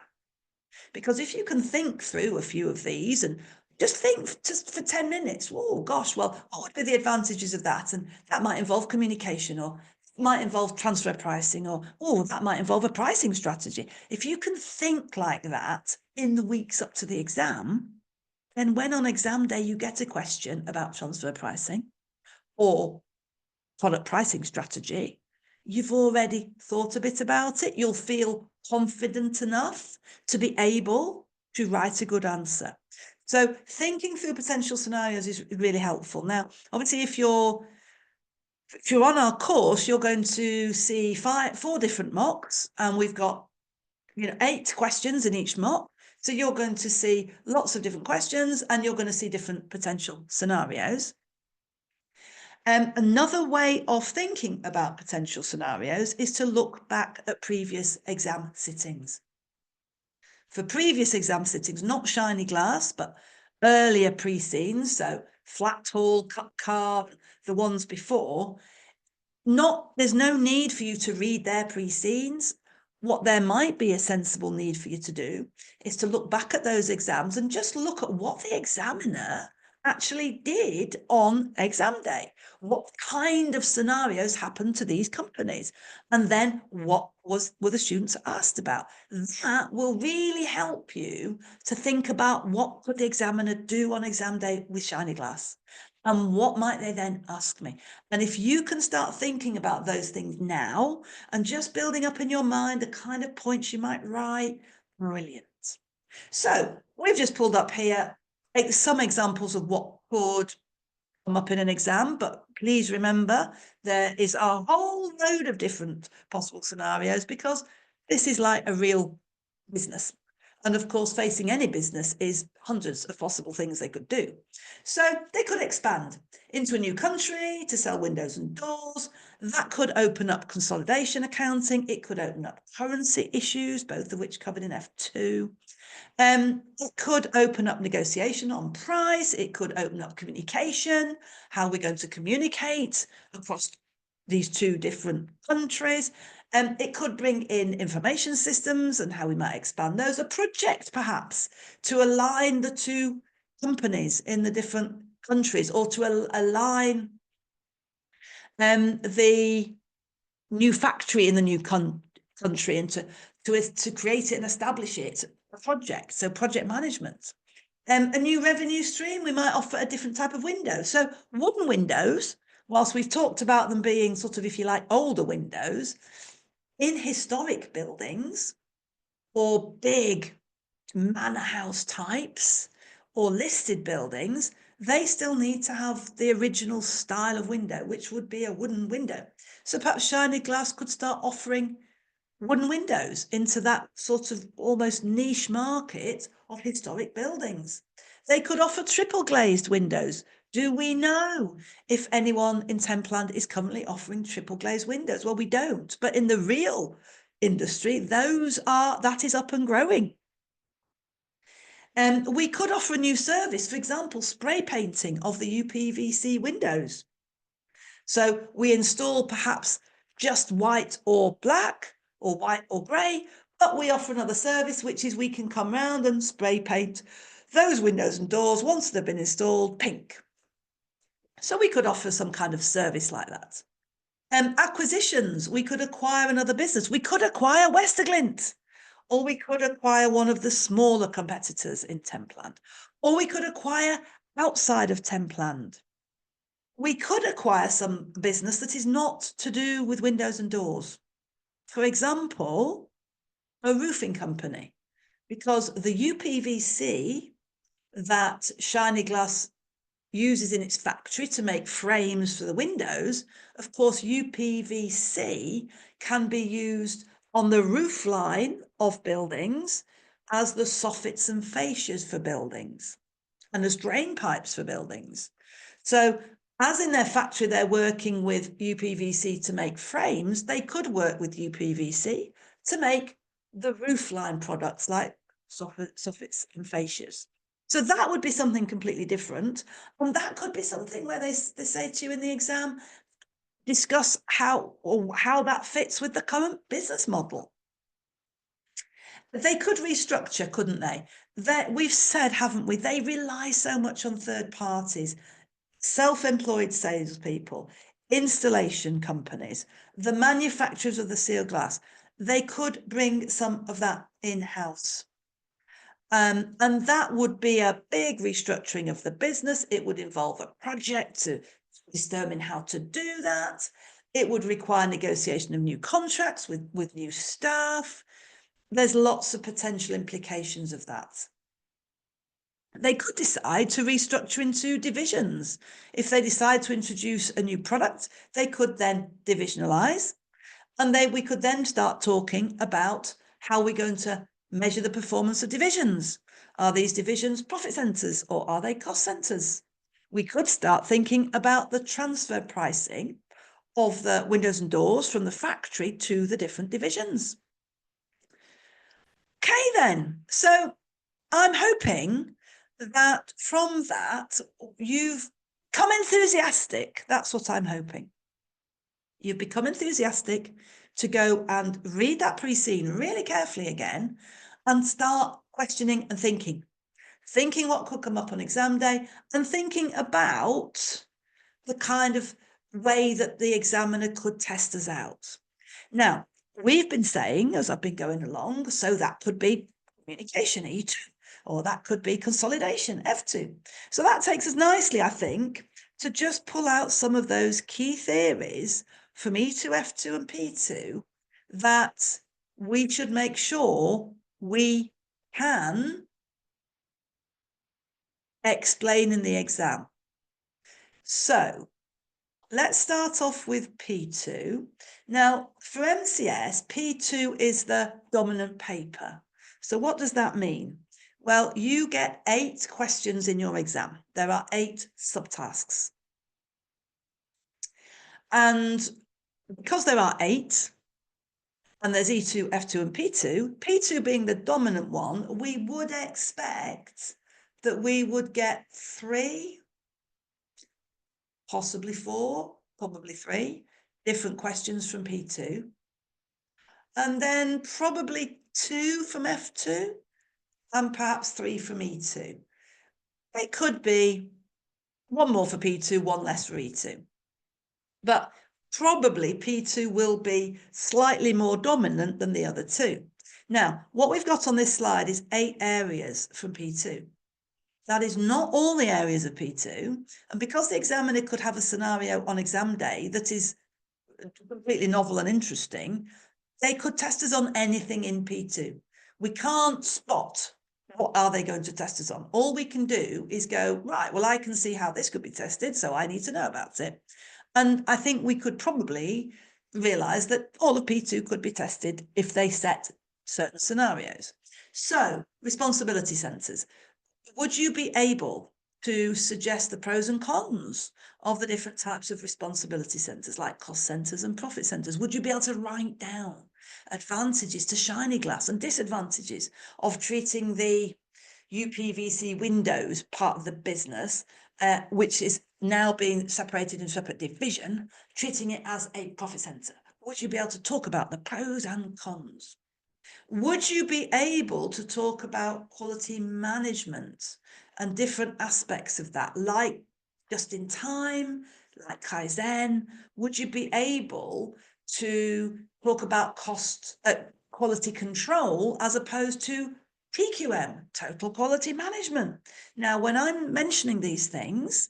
Because if you can think through a few of these and just think just for 10 minutes, oh gosh, well, what would be the advantages of that? And that might involve communication, or might involve transfer pricing, or oh, that might involve a pricing strategy. If you can think like that in the weeks up to the exam, then when on exam day you get a question about transfer pricing or product pricing strategy, you've already thought a bit about it. You'll feel confident enough to be able to write a good answer. So thinking through potential scenarios is really helpful. Now, obviously, if you're on our course, you're going to see 4 different mocks, and we've got 8 questions in each mock. So you're going to see lots of different questions, and you're going to see different potential scenarios. Another way of thinking about potential scenarios is to look back at previous exam sittings. For previous exam sittings, not shiny glass, but earlier pre-scenes, so flat hall, cut car, the ones before, there's no need for you to read their pre-scenes. What there might be a sensible need for you to do is to look back at those exams and just look at what the examiner actually did on exam day. What kind of scenarios happened to these companies? And then what were the students asked about? That will really help you to think about what could the examiner do on exam day with shiny glass? And what might they then ask me? And if you can start thinking about those things now and just building up in your mind the kind of points you might write, brilliant. So we've just pulled up here some examples of what could come up in an exam, but please remember there is a whole load of different possible scenarios, because this is like a real business. And of course, facing any business is hundreds of possible things they could do. So they could expand into a new country to sell windows and doors. That could open up consolidation accounting. It could open up currency issues, both of which covered in F2. It could open up negotiation on price. It could open up communication, how we're going to communicate across these 2 different countries. It could bring in information systems and how we might expand those. A project, perhaps, to align the 2 companies in the different countries, or to align the new factory in the new country, and to create it and establish it, a project, so project management. A new revenue stream, we might offer a different type of window. So wooden windows, whilst we've talked about them being sort of, if you like, older windows, in historic buildings or big manor house types or listed buildings, they still need to have the original style of window, which would be a wooden window. So perhaps Shiny Glass could start offering wooden windows into that sort of almost niche market of historic buildings. They could offer triple glazed windows. Do we know if anyone in Templand is currently offering triple glazed windows? Well, we don't, but in the real industry, that is up and growing. We could offer a new service, for example, spray painting of the UPVC windows. So we install perhaps just white or black or white or grey, but we offer another service, which is we can come round and spray paint those windows and doors once they've been installed pink. So we could offer some kind of service like that. Acquisitions, we could acquire another business. We could acquire Westerglint, or we could acquire one of the smaller competitors in Templand, or we could acquire outside of Templand. We could acquire some business that is not to do with windows and doors. For example, a roofing company, because the UPVC that Shiny Glass uses in its factory to make frames for the windows, of course, UPVC can be used on the roof line of buildings as the soffits and fascias for buildings and as drain pipes for buildings. So as in their factory, they're working with UPVC to make frames, they could work with UPVC to make the roofline products like soffits and fascias. So that would be something completely different. And that could be something where they say to you in the exam, discuss how that fits with the current business model. They could restructure, couldn't they? We've said, haven't we? They rely so much on third parties, self-employed salespeople, installation companies, the manufacturers of the seal glass. They could bring some of that in-house. And that would be a big restructuring of the business. It would involve a project to determine how to do that. It would require negotiation of new contracts with new staff. There's lots of potential implications of that. They could decide to restructure into divisions. If they decide to introduce a new product, they could then divisionalize, and we could then start talking about how we're going to measure the performance of divisions. Are these divisions profit centres or are they cost centres? We could start thinking about the transfer pricing of the windows and doors from the factory to the different divisions. Okay, then. So I'm hoping that from that, you've come enthusiastic. That's what I'm hoping. You've become enthusiastic to go and read that pre-scene really carefully again and start questioning and thinking what could come up on exam day and thinking about the kind of way that the examiner could test us out. Now, we've been saying, as I've been going along, so that could be communication E2, or that could be consolidation F2. So that takes us nicely, I think, to just pull out some of those key theories from E2, F2 and P2 that we should make sure we can explain in the exam. So let's start off with P2. Now, for MCS, P2 is the dominant paper. So what does that mean? Well, you get 8 questions in your exam. There are 8 subtasks. And because there are 8, and there's E2, F2 and P2, P2 being the dominant one, we would expect that we would get 3, possibly 4, probably 3 different questions from P2. And then probably 2 from F2 and perhaps 3 from E2. It could be 1 more for P2, 1 less for E2. But probably P2 will be slightly more dominant than the other 2. Now, what we've got on this slide is 8 areas from P2. That is not all the areas of P2. And because the examiner could have a scenario on exam day that is completely novel and interesting, they could test us on anything in P2. We can't spot what are they going to test us on. All we can do is go, right, well, I can see how this could be tested, so I need to know about it. And I think we could probably realise that all of P2 could be tested if they set certain scenarios. So, responsibility centres. Would you be able to suggest the pros and cons of the different types of responsibility centres, like cost centres and profit centres? Would you be able to write down advantages to Shiny Glass and disadvantages of treating the UPVC windows part of the business, which is now being separated into a separate division, treating it as a profit centre? Would you be able to talk about the pros and cons? Would you be able to talk about quality management and different aspects of that, like just in time, like Kaizen? Would you be able to talk about quality control as opposed to TQM, total quality management? Now, when I'm mentioning these things,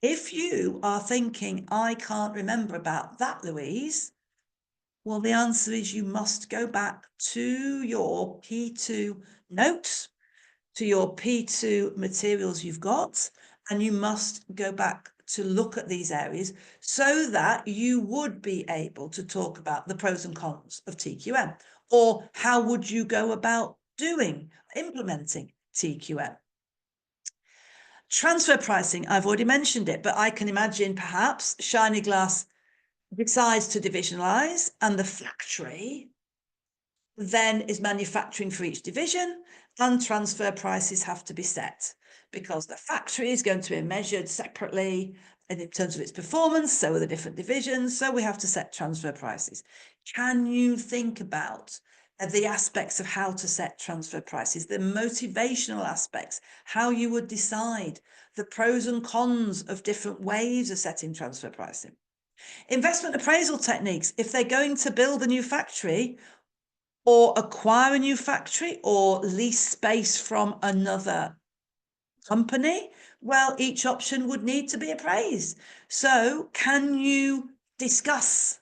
if you are thinking, I can't remember about that, Louise, well, the answer is you must go back to your P2 notes, to your P2 materials you've got, and you must go back to look at these areas so that you would be able to talk about the pros and cons of TQM, or how would you go about implementing TQM. Transfer pricing, I've already mentioned it, but I can imagine perhaps Shiny Glass decides to divisionalize, and the factory then is manufacturing for each division, and transfer prices have to be set because the factory is going to be measured separately in terms of its performance, so are the different divisions, so we have to set transfer prices. Can you think about the aspects of how to set transfer prices, the motivational aspects, how you would decide, the pros and cons of different ways of setting transfer pricing? Investment appraisal techniques, if they're going to build a new factory or acquire a new factory or lease space from another company, well, each option would need to be appraised. So can you discuss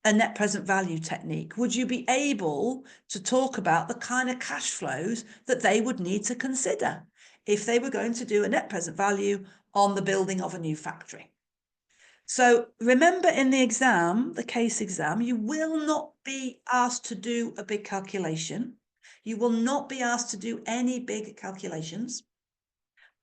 a net present value technique? Would you be able to talk about the kind of cash flows that they would need to consider if they were going to do a net present value on the building of a new factory? So remember, in the exam, the case exam, you will not be asked to do a big calculation. You will not be asked to do any big calculations,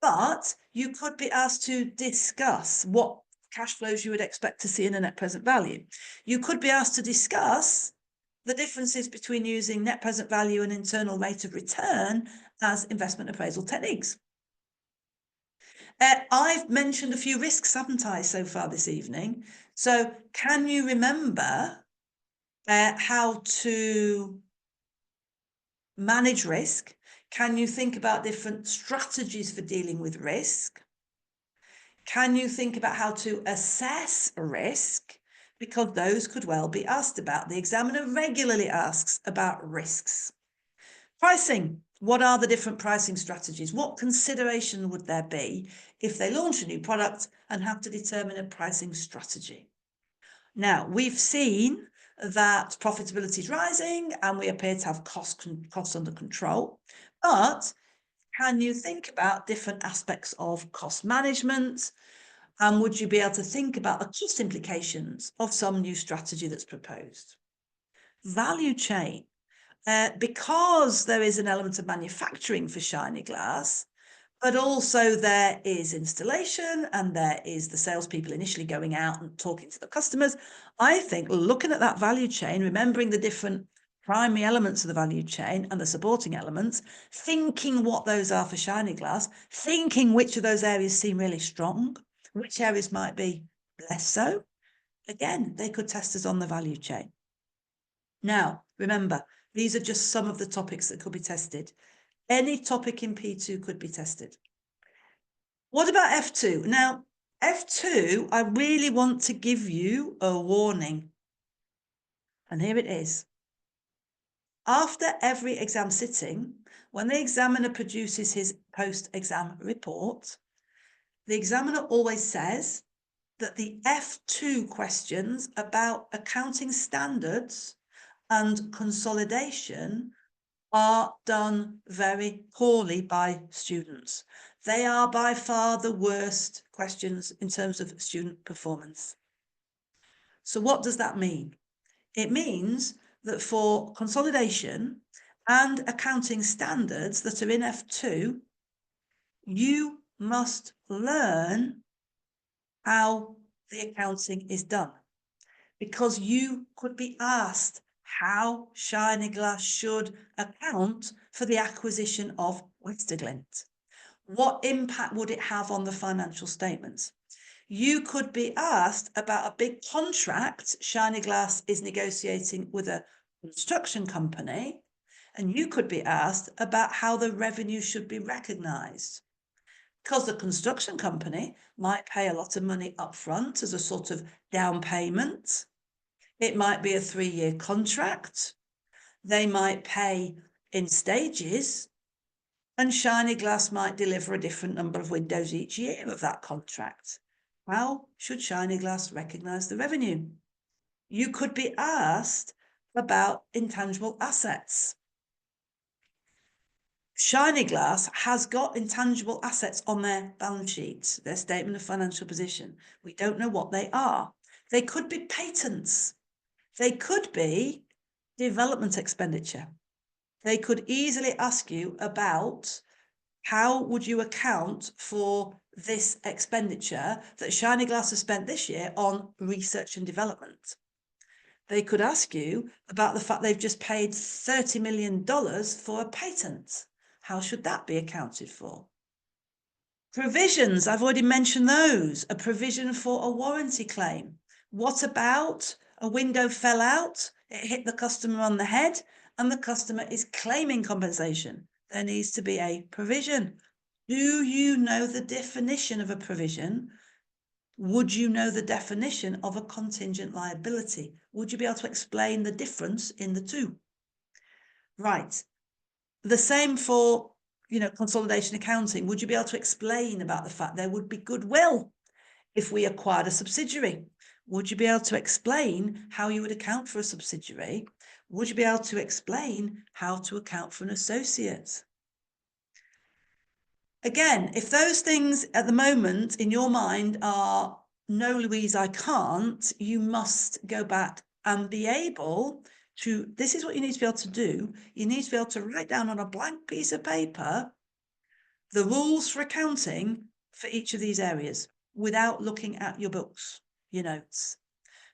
but you could be asked to discuss what cash flows you would expect to see in a net present value. You could be asked to discuss the differences between using net present value and internal rate of return as investment appraisal techniques. I've mentioned a few risks, haven't I, so far this evening? So can you remember how to manage risk? Can you think about different strategies for dealing with risk? Can you think about how to assess risk? Because those could well be asked about. The examiner regularly asks about risks. Pricing. What are the different pricing strategies? What consideration would there be if they launch a new product and have to determine a pricing strategy? Now, we've seen that profitability is rising and we appear to have costs under control, but can you think about different aspects of cost management? And would you be able to think about the cost implications of some new strategy that's proposed? Value chain. Because there is an element of manufacturing for Shiny Glass, but also there is installation and there is the salespeople initially going out and talking to the customers. I think looking at that value chain, remembering the different primary elements of the value chain and the supporting elements, thinking what those are for Shiny Glass, thinking which of those areas seem really strong, which areas might be less so. Again, they could test us on the value chain. Now, remember, these are just some of the topics that could be tested. Any topic in P2 could be tested. What about F2? Now, F2, I really want to give you a warning. And here it is. After every exam sitting, when the examiner produces his post-exam report, the examiner always says that the F2 questions about accounting standards and consolidation are done very poorly by students. They are by far the worst questions in terms of student performance. So what does that mean? It means that for consolidation and accounting standards that are in F2, you must learn how the accounting is done, because you could be asked how Shiny Glass should account for the acquisition of Westerglint. What impact would it have on the financial statements? You could be asked about a big contract Shiny Glass is negotiating with a construction company, and you could be asked about how the revenue should be recognised. Because the construction company might pay a lot of money up front as a sort of down payment. It might be a 3-year contract. They might pay in stages, and Shiny Glass might deliver a different number of windows each year of that contract. How should Shiny Glass recognise the revenue? You could be asked about intangible assets. Shiny Glass has got intangible assets on their balance sheet, their statement of financial position. We don't know what they are. They could be patents. They could be development expenditure. They could easily ask you about how would you account for this expenditure that Shiny Glass has spent this year on research and development. They could ask you about the fact they've just paid $30 million for a patent. How should that be accounted for? Provisions, I've already mentioned those. A provision for a warranty claim. What about a window fell out, it hit the customer on the head, and the customer is claiming compensation? There needs to be a provision. Do you know the definition of a provision? Would you know the definition of a contingent liability? Would you be able to explain the difference in the two? Right. The same for, consolidation accounting. Would you be able to explain about the fact there would be goodwill if we acquired a subsidiary? Would you be able to explain how you would account for a subsidiary? Would you be able to explain how to account for an associate? Again, if those things at the moment in your mind are, no, Louise, I can't, you must go back and be able to, this is what you need to be able to do. You need to be able to write down on a blank piece of paper the rules for accounting for each of these areas without looking at your books, your notes,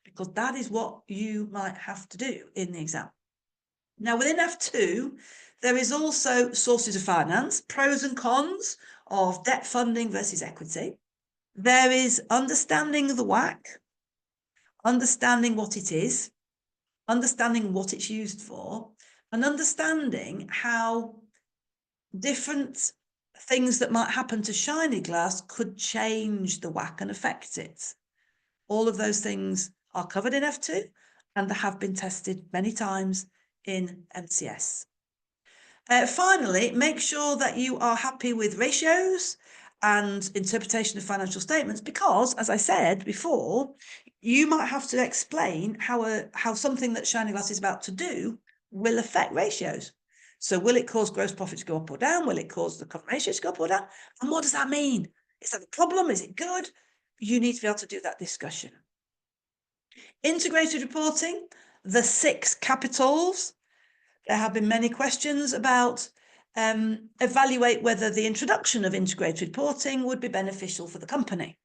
because that is what you might have to do in the exam. Now, within F2, there is also sources of finance, pros and cons of debt funding versus equity. There is understanding the WACC, understanding what it is, understanding what it's used for, and understanding how different things that might happen to Shiny Glass could change the WACC and affect it. All of those things are covered in F2 and have been tested many times in MCS. Finally, make sure that you are happy with ratios and interpretation of financial statements, because, as I said before, you might have to explain how something that Shiny Glass is about to do will affect ratios. So will it cause gross profit to go up or down? Will it cause the cost ratio to go up or down? And what does that mean? Is that a problem? Is it good? You need to be able to do that discussion. Integrated reporting, the 6 capitals. There have been many questions about evaluate whether the introduction of integrated reporting would be beneficial for the company,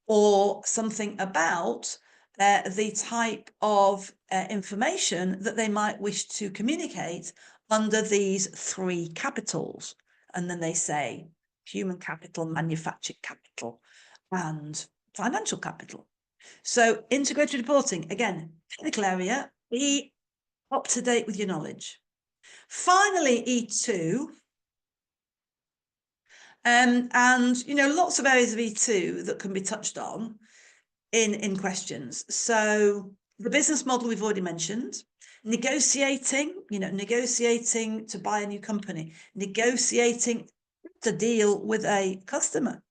or something about the type of information that they might wish to communicate under these 3 capitals. And then they say human capital, manufactured capital, and financial capital. So integrated reporting, again, technical area, be up to date with your knowledge. Finally, E2, and lots of areas of E2 that can be touched on in questions. So the business model we've already mentioned, negotiating to buy a new company, negotiating to deal with a customer,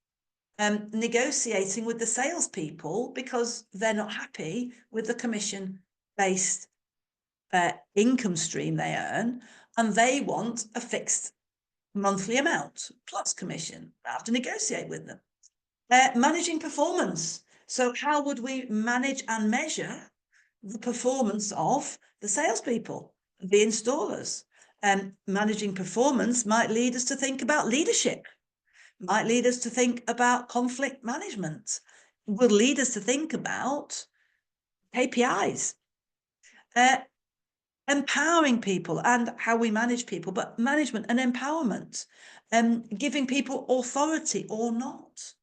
negotiating with the salespeople because they're not happy with the commission-based income stream they earn, and they want a fixed monthly amount plus commission. I have to negotiate with them. Managing performance. So how would we manage and measure the performance of the salespeople, the installers? Managing performance might lead us to think about leadership, might lead us to think about conflict management, will lead us to think about KPIs. Empowering people and how we manage people, but management and empowerment, giving people authority or not.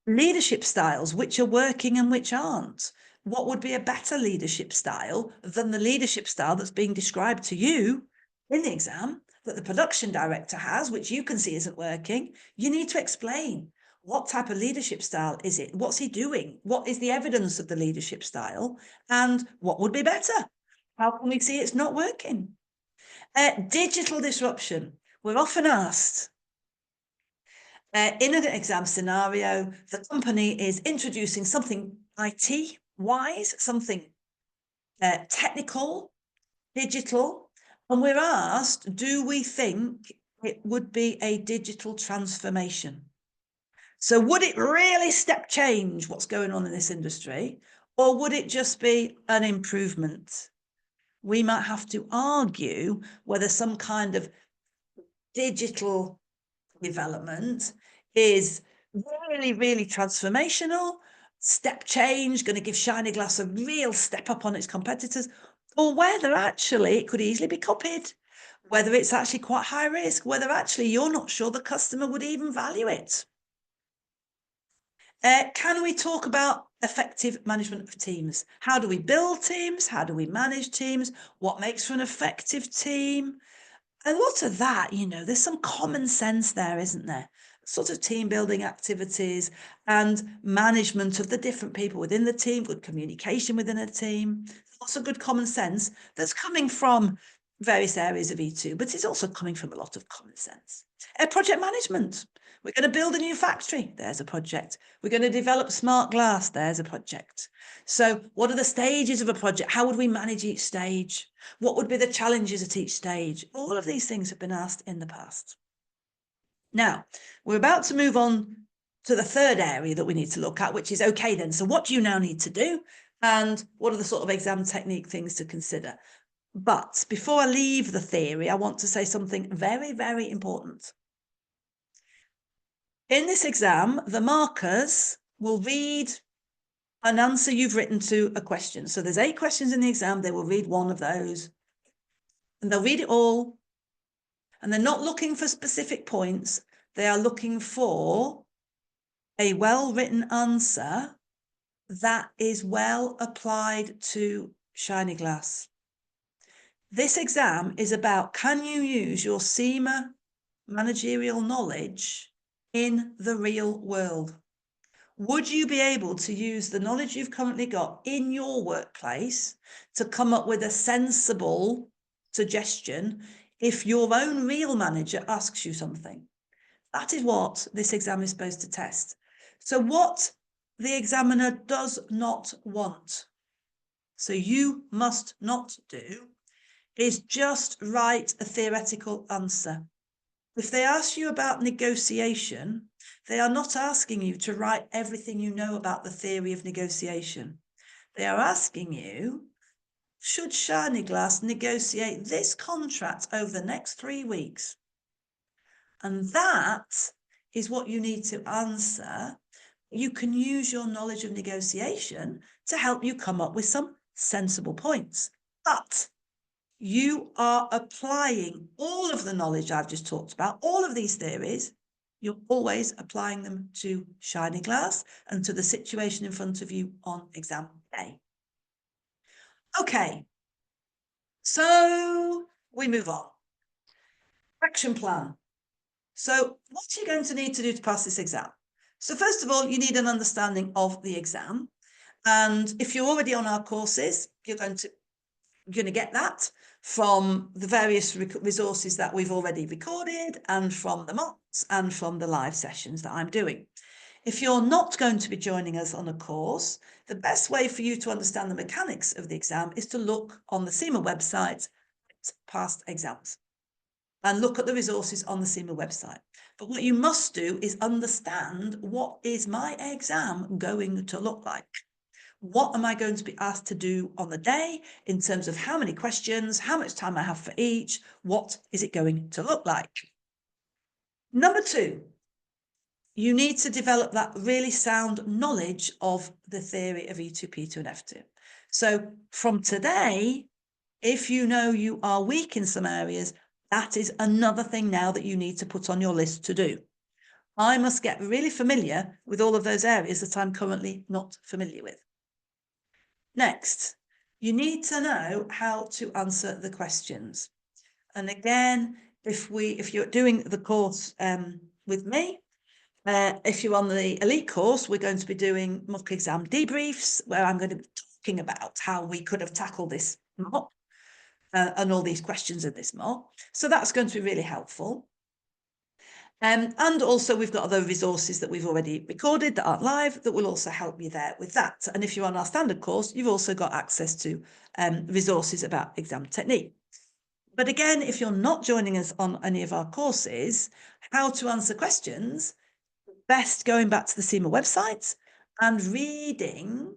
Leadership styles, which are working and which aren't. What would be a better leadership style than the leadership style that's being described to you in the exam that the production director has, which you can see isn't working? You need to explain what type of leadership style is it? What's he doing? What is the evidence of the leadership style? And what would be better? How can we see it's not working? Digital disruption. We're often asked, in an exam scenario, the company is introducing something IT-wise, something technical, digital, and we're asked, do we think it would be a digital transformation? So would it really step change what's going on in this industry, or would it just be an improvement? We might have to argue whether some kind of digital development is really, really transformational, step change, going to give Shiny Glass a real step up on its competitors, or whether actually it could easily be copied, whether it's actually quite high risk, whether actually you're not sure the customer would even value it. Can we talk about effective management of teams? How do we build teams? How do we manage teams? What makes for an effective team? A lot of that, there's some common sense there, isn't there? Sort of team building activities and management of the different people within the team, good communication within a team, lots of good common sense that's coming from various areas of E2, but it's also coming from a lot of common sense. Project management. We're going to build a new factory. There's a project. We're going to develop smart glass. There's a project. So what are the stages of a project? How would we manage each stage? What would be the challenges at each stage? All of these things have been asked in the past. Now, we're about to move on to the third area that we need to look at, which is, okay, then, so what do you now need to do? And what are the sort of exam technique things to consider? But before I leave the theory, I want to say something very, very important. In this exam, the markers will read an answer you've written to a question. So there's 8 questions in the exam. They will read one of those and they'll read it all. And they're not looking for specific points. They are looking for a well-written answer that is well applied to Shiny Glass. This exam is about, can you use your CIMA managerial knowledge in the real world? Would you be able to use the knowledge you've currently got in your workplace to come up with a sensible suggestion if your own real manager asks you something? That is what this exam is supposed to test. So what the examiner does not want, so you must not do, is just write a theoretical answer. If they ask you about negotiation, they are not asking you to write everything you know about the theory of negotiation. They are asking you, should Shiny Glass negotiate this contract over the next 3 weeks? And that is what you need to answer. You can use your knowledge of negotiation to help you come up with some sensible points. But you are applying all of the knowledge I've just talked about, all of these theories, you're always applying them to Shiny Glass and to the situation in front of you on exam day. Okay, so we move on. Action plan. So what are you going to need to do to pass this exam? So first of all, you need an understanding of the exam. And if you're already on our courses, you're going to get that from the various resources that we've already recorded and from the mocks and from the live sessions that I'm doing. If you're not going to be joining us on a course, the best way for you to understand the mechanics of the exam is to look on the CIMA website at past exams and look at the resources on the CIMA website. But what you must do is understand, what is my exam going to look like? What am I going to be asked to do on the day in terms of how many questions, how much time I have for each, what is it going to look like? Number 2, you need to develop that really sound knowledge of the theory of E2, P2 and F2. So from today, if you know you are weak in some areas, that is another thing now that you need to put on your list to do. I must get really familiar with all of those areas that I'm currently not familiar with. Next, you need to know how to answer the questions. And again, if you're doing the course with me, if you're on the elite course, we're going to be doing mock exam debriefs, where I'm going to be talking about how we could have tackled this mock and all these questions in this mock. So that's going to be really helpful. And also we've got other resources that we've already recorded that aren't live that will also help you there with that. And if you're on our standard course, you've also got access to resources about exam technique. But again, if you're not joining us on any of our courses, how to answer questions, best going back to the CIMA website and reading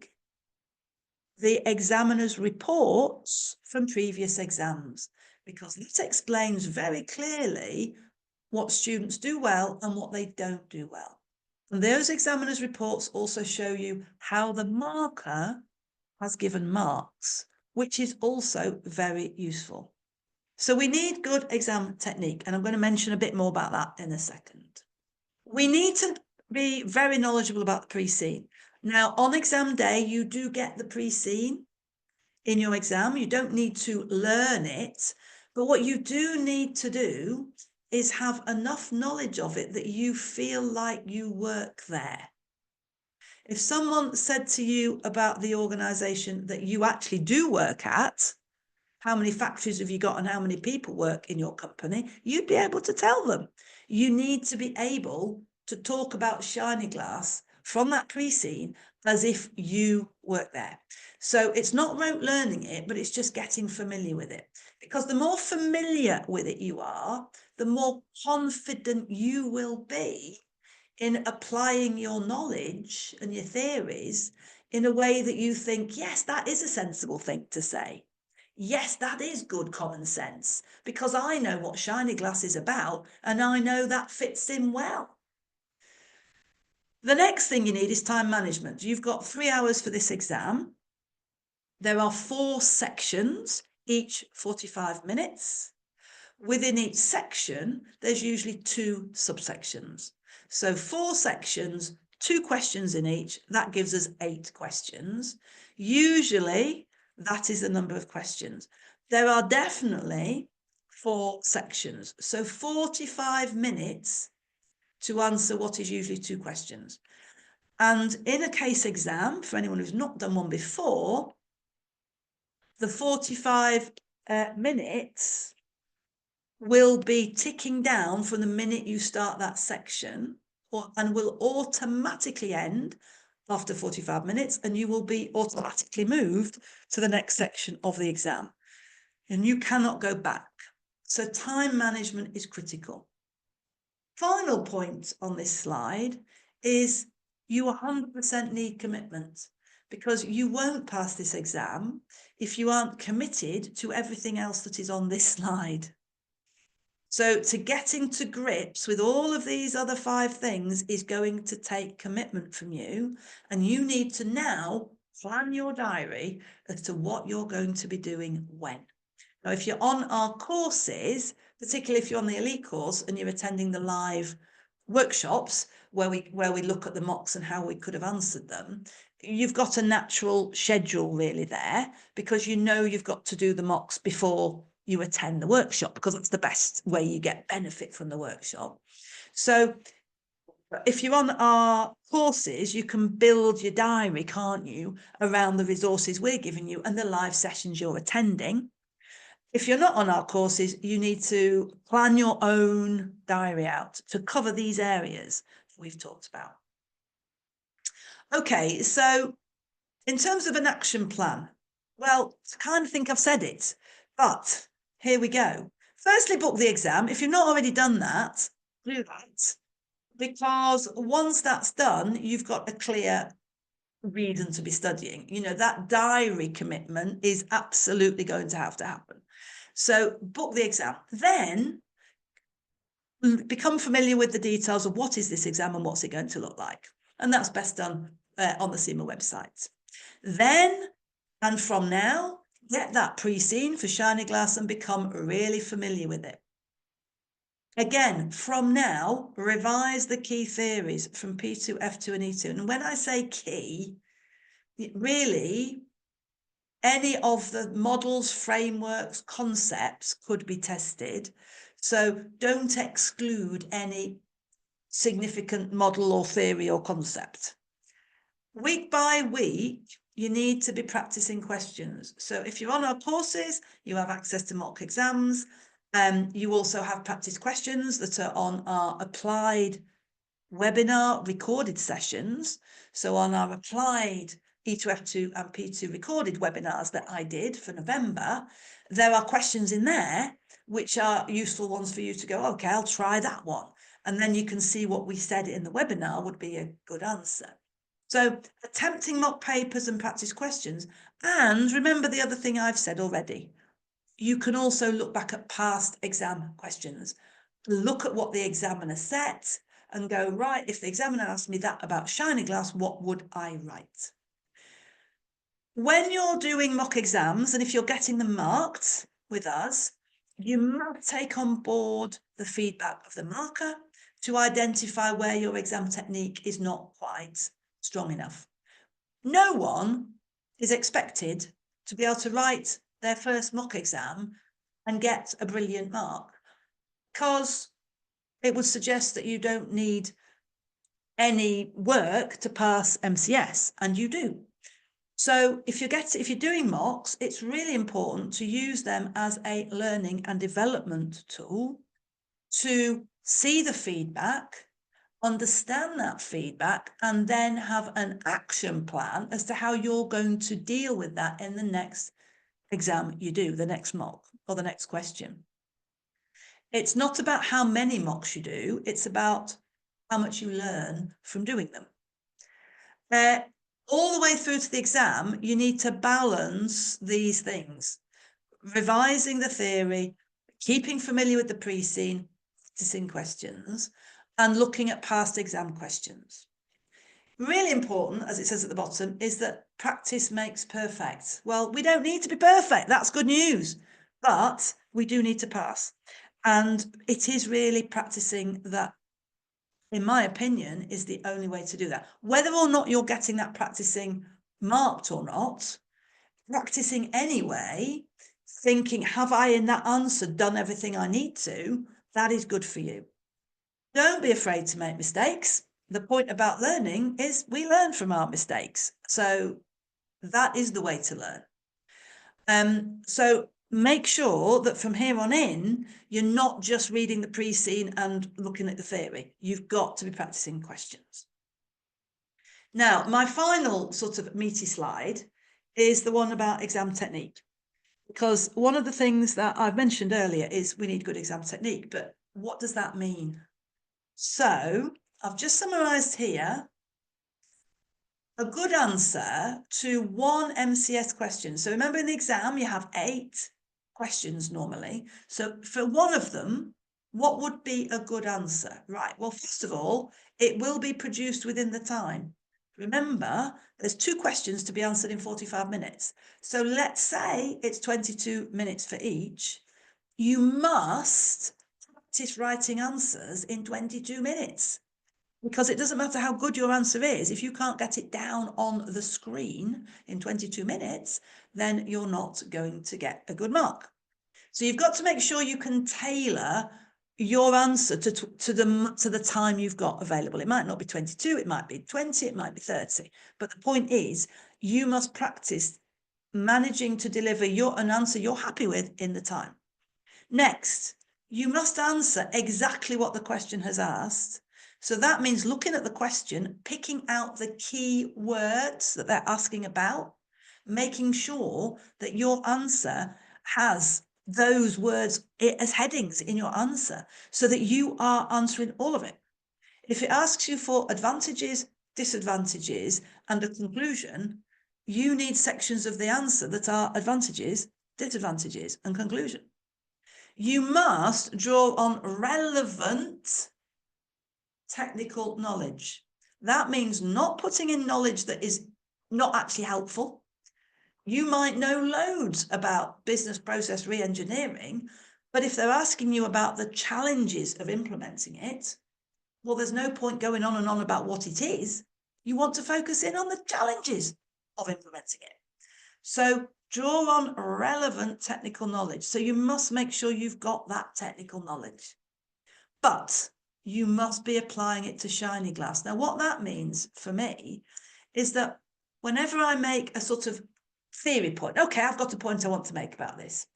the examiner's reports from previous exams, because this explains very clearly what students do well and what they don't do well. And those examiner's reports also show you how the marker has given marks, which is also very useful. So we need good exam technique, and I'm going to mention a bit more about that in a second. We need to be very knowledgeable about the pre-seen. Now, on exam day, you do get the pre-seen in your exam. You don't need to learn it, but what you do need to do is have enough knowledge of it that you feel like you work there. If someone said to you about the organisation that you actually do work at, how many factories have you got and how many people work in your company, you'd be able to tell them. You need to be able to talk about Shiny Glass from that pre-seen as if you work there. So it's not rote learning it, but it's just getting familiar with it. Because the more familiar with it you are, the more confident you will be in applying your knowledge and your theories in a way that you think, yes, that is a sensible thing to say. Yes, that is good common sense, because I know what Shiny Glass is about and I know that fits in well. The next thing you need is time management. You've got 3 hours for this exam. There are 4 sections, each 45 minutes. Within each section, there's usually 2 subsections. So 4 sections, 2 questions in each, that gives us 8 questions. Usually, that is the number of questions. There are definitely 4 sections, so 45 minutes to answer what is usually 2 questions. And in a case exam, for anyone who's not done one before, the 45 minutes will be ticking down from the minute you start that section, and will automatically end after 45 minutes, and you will be automatically moved to the next section of the exam. And you cannot go back. So time management is critical. Final point on this slide is you 100% need commitment, because you won't pass this exam if you aren't committed to everything else that is on this slide. So to getting to grips with all of these other 5 things is going to take commitment from you, and you need to now plan your diary as to what you're going to be doing when. Now, if you're on our courses, particularly if you're on the elite course and you're attending the live workshops where we look at the mocks and how we could have answered them, you've got a natural schedule really there, because you know you've got to do the mocks before you attend the workshop, because that's the best way you get benefit from the workshop. So if you're on our courses, you can build your diary, can't you, around the resources we're giving you and the live sessions you're attending. If you're not on our courses, you need to plan your own diary out to cover these areas that we've talked about. Okay, so in terms of an action plan, well, I kind of think I've said it, but here we go. Firstly, book the exam. If you've not already done that, do that, because once that's done, you've got a clear reason to be studying. You know, that diary commitment is absolutely going to have to happen. So book the exam. Then become familiar with the details of what is this exam and what's it going to look like. And that's best done on the CIMA website. Then, and from now, get that pre-seen for Shiny Glass and become really familiar with it. Again, from now, revise the key theories from P2, F2 and E2. And when I say key, really, any of the models, frameworks, concepts could be tested. So don't exclude any significant model or theory or concept. Week by week, you need to be practicing questions. So if you're on our courses, you have access to mock exams. You also have practice questions that are on our applied webinar recorded sessions. So on our applied E2F2 and P2 recorded webinars that I did for November, there are questions in there which are useful ones for you to go, okay, I'll try that one. And then you can see what we said in the webinar would be a good answer. So attempting mock papers and practice questions. And remember the other thing I've said already, you can also look back at past exam questions. Look at what the examiner set and go, right, if the examiner asked me that about shiny glass, what would I write? When you're doing mock exams, and if you're getting them marked with us, you must take on board the feedback of the marker to identify where your exam technique is not quite strong enough. No one is expected to be able to write their first mock exam and get a brilliant mark, because it would suggest that you don't need any work to pass MCS, and you do. So if you're doing mocks, it's really important to use them as a learning and development tool to see the feedback, understand that feedback, and then have an action plan as to how you're going to deal with that in the next exam you do, the next mock or the next question. It's not about how many mocks you do, it's about how much you learn from doing them. All the way through to the exam, you need to balance these things. Revising the theory, keeping familiar with the pre-scene, practicing questions, and looking at past exam questions. Really important, as it says at the bottom, is that practice makes perfect. Well, we don't need to be perfect. That's good news. But we do need to pass. And it is really practicing that, in my opinion, is the only way to do that. Whether or not you're getting that practicing marked or not, practicing anyway, thinking, have I in that answer done everything I need to? That is good for you. Don't be afraid to make mistakes. The point about learning is we learn from our mistakes. So that is the way to learn. So make sure that from here on in, you're not just reading the pre-scene and looking at the theory. You've got to be practicing questions. Now, my final sort of meaty slide is the one about exam technique, because one of the things that I've mentioned earlier is we need good exam technique, but what does that mean? So I've just summarised here a good answer to one MCS question. So remember, in the exam, you have 8 questions normally. So for one of them, what would be a good answer? Right. Well, first of all, it will be produced within the time. Remember, there's 2 questions to be answered in 45 minutes. So let's say it's 22 minutes for each. You must practice writing answers in 22 minutes. Because it doesn't matter how good your answer is, if you can't get it down on the screen in 22 minutes, then you're not going to get a good mark. So you've got to make sure you can tailor your answer to the time you've got available. It might not be 22, it might be 20, it might be 30. But the point is, you must practice managing to deliver an answer you're happy with in the time. Next, you must answer exactly what the question has asked. So that means looking at the question, picking out the key words that they're asking about, making sure that your answer has those words as headings in your answer so that you are answering all of it. If it asks you for advantages, disadvantages, and a conclusion, you need sections of the answer that are advantages, disadvantages, and conclusion. You must draw on relevant technical knowledge. That means not putting in knowledge that is not actually helpful. You might know loads about business process re-engineering, But if they're asking you about the challenges of implementing it, well, there's no point going on and on about what it is. You want to focus in on the challenges of implementing it. So draw on relevant technical knowledge. So you must make sure you've got that technical knowledge, but you must be applying it to Shiny Glass. Now, what that means for me is that whenever I make a sort of theory point, okay, I've got a point I want to make about this,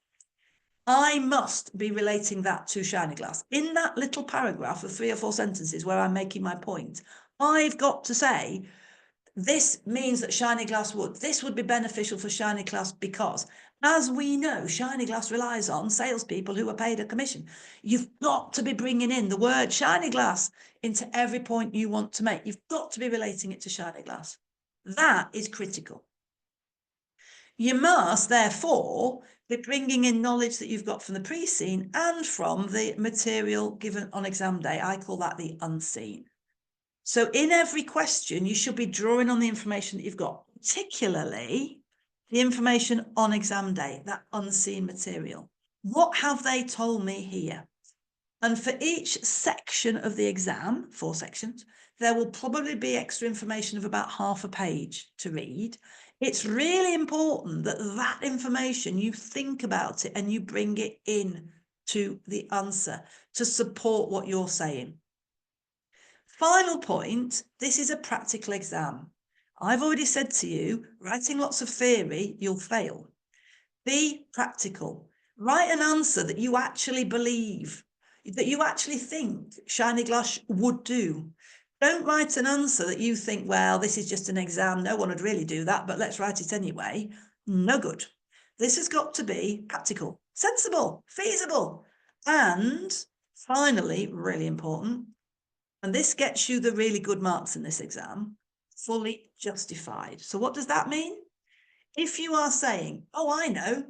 I must be relating that to Shiny Glass. In that little paragraph of 3 or 4 sentences where I'm making my point, I've got to say, this means that Shiny Glass this would be beneficial for Shiny Glass because, as we know, Shiny Glass relies on salespeople who are paid a commission. You've got to be bringing in the word Shiny Glass into every point you want to make. You've got to be relating it to Shiny Glass. That is critical. You must, therefore, be bringing in knowledge that you've got from the pre-seen and from the material given on exam day. I call that the unseen. So in every question, you should be drawing on the information that you've got, particularly the information on exam day, that unseen material. What have they told me here? And for each section of the exam, 4 sections, there will probably be extra information of about half a page to read. It's really important that that information, you think about it and you bring it in to the answer to support what you're saying. Final point, this is a practical exam. I've already said to you, writing lots of theory, you'll fail. Be practical. Write an answer that you actually believe, that you actually think Shiny Glass would do. Don't write an answer that you think, well, this is just an exam. No one would really do that, but let's write it anyway. No good. This has got to be practical, sensible, feasible. And finally, really important, and this gets you the really good marks in this exam, fully justified. So what does that mean? If you are saying, oh, I know,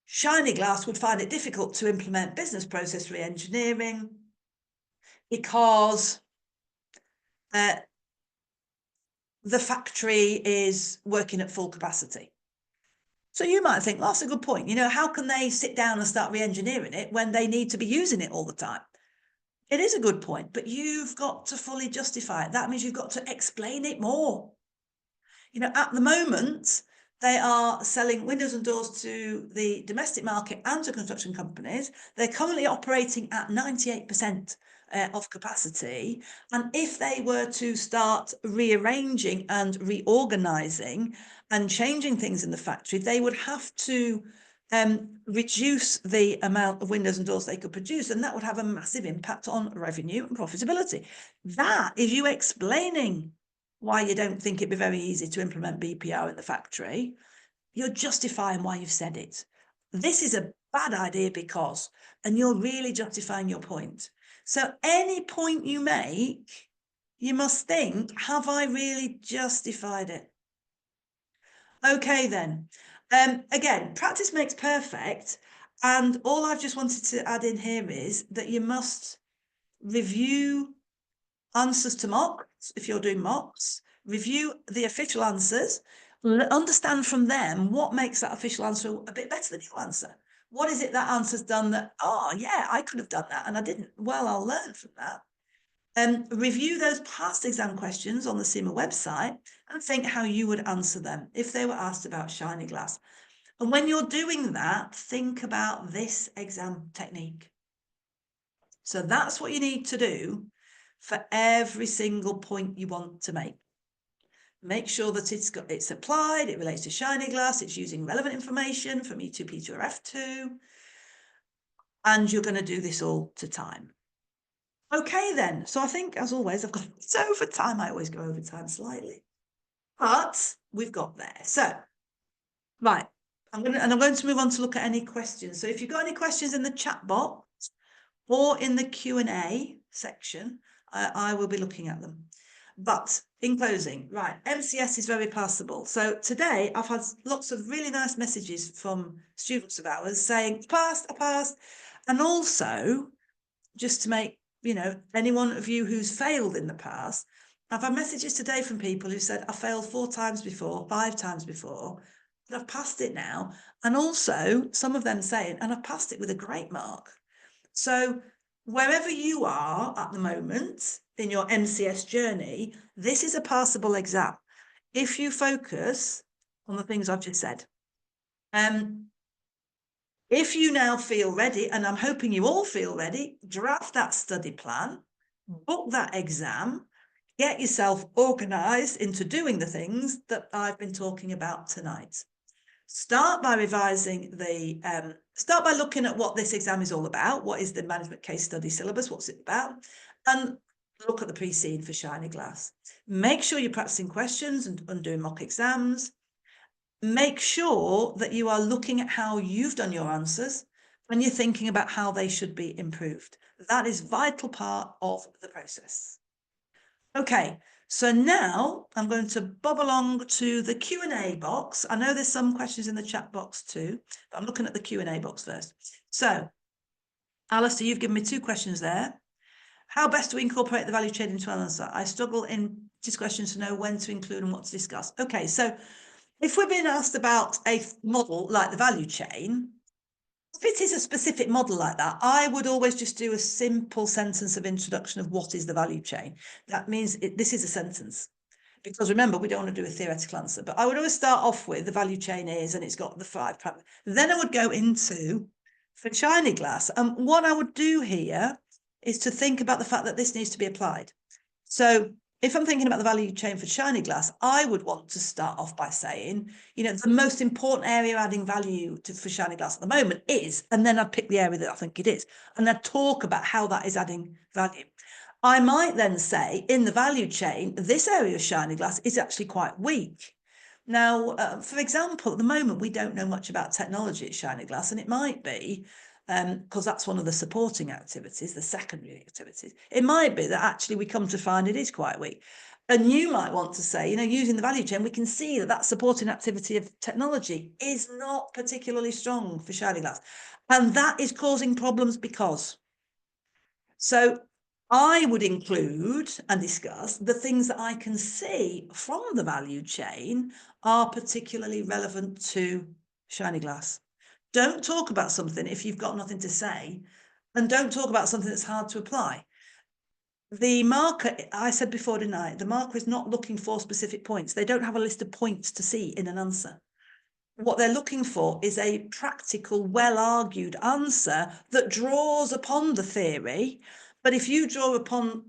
Shiny Glass would find it difficult to implement business process re-engineering because the factory is working at full capacity. So you might think, well, that's a good point. You know, how can they sit down and start re-engineering it when they need to be using it all the time? It is a good point, but you've got to fully justify it. That means you've got to explain it more. You know, at the moment, they are selling windows and doors to the domestic market and to construction companies. They're currently operating at 98% of capacity. And if they were to start rearranging and reorganizing and changing things in the factory, they would have to reduce the amount of windows and doors they could produce, and that would have a massive impact on revenue and profitability. That is you explaining why you don't think it'd be very easy to implement BPR in the factory. You're justifying why you've said it. This is a bad idea because, and you're really justifying your point. So any point you make, you must think, have I really justified it? Okay, then. Again, practice makes perfect. And all I've just wanted to add in here is that you must review answers to mocks, if you're doing mocks, review the official answers, understand from them what makes that official answer a bit better than your answer. What is it that answer's done that, oh, yeah, I could have done that and I didn't. Well, I'll learn from that. Review those past exam questions on the CIMA website and think how you would answer them if they were asked about Shiny Glass. And when you're doing that, think about this exam technique. So that's what you need to do for every single point you want to make. Make sure that it's applied, it relates to Shiny Glass, it's using relevant information from E2, P2 or F2, and you're going to do this all to time. Okay, then. So I think, as always, I've got it's over time. I always go over time slightly, but we've got there. So, right, I'm going to move on to look at any questions. So if you've got any questions in the chat box or in the Q&A section, I will be looking at them. But in closing, right, MCS is very passable. So today I've had lots of really nice messages from students of ours saying, I passed. And also, just to make, you know, any one of you who's failed in the past, I've had messages today from people who said, I failed 4 times before, 5 times before. but I've passed it now. And also some of them saying, and I've passed it with a great mark. So wherever you are at the moment in your MCS journey, this is a passable exam if you focus on the things I've just said. If you now feel ready, and I'm hoping you all feel ready, draft that study plan, book that exam, get yourself organised into doing the things that I've been talking about tonight. Start by revising start by looking at what this exam is all about. What is the management case study syllabus? What's it about? And look at the pre-scene for Shiny Glass. Make sure you're practicing questions and doing mock exams. Make sure that you are looking at how you've done your answers and you're thinking about how they should be improved. That is a vital part of the process. Okay, so now I'm going to bob along to the Q&A box. I know there's some questions in the chat box too, but I'm looking at the Q&A box first. So, Alistair, you've given me 2 questions there. How best to incorporate the value chain into an answer? I struggle in these questions to know when to include and what to discuss. Okay, so if we're being asked about a model like the value chain, if it is a specific model like that, I would always just do a simple sentence of introduction of what is the value chain. That means this is a sentence. Because remember, we don't want to do a theoretical answer, but I would always start off with the value chain is, and it's got the 5 parameters. Then I would go into for Shiny Glass. And what I would do here is to think about the fact that this needs to be applied. So if I'm thinking about the value chain for Shiny Glass, I would want to start off by saying, you know, the most important area adding value for Shiny Glass at the moment is, and then I'd pick the area that I think it is, and I'd talk about how that is adding value. I might then say in the value chain, this area of Shiny Glass is actually quite weak. Now, for example, at the moment, we don't know much about technology at Shiny Glass, and it might be because that's one of the supporting activities, the secondary activities. It might be that actually we come to find it is quite weak. And you might want to say, you know, using the value chain, we can see that that supporting activity of technology is not particularly strong for Shiny Glass. And that is causing problems because. So I would include and discuss the things that I can see from the value chain are particularly relevant to Shiny Glass. Don't talk about something if you've got nothing to say, and don't talk about something that's hard to apply. The marker, I said before tonight, the marker is not looking for specific points. They don't have a list of points to see in an answer. What they're looking for is a practical, well-argued answer that draws upon the theory. But if you draw upon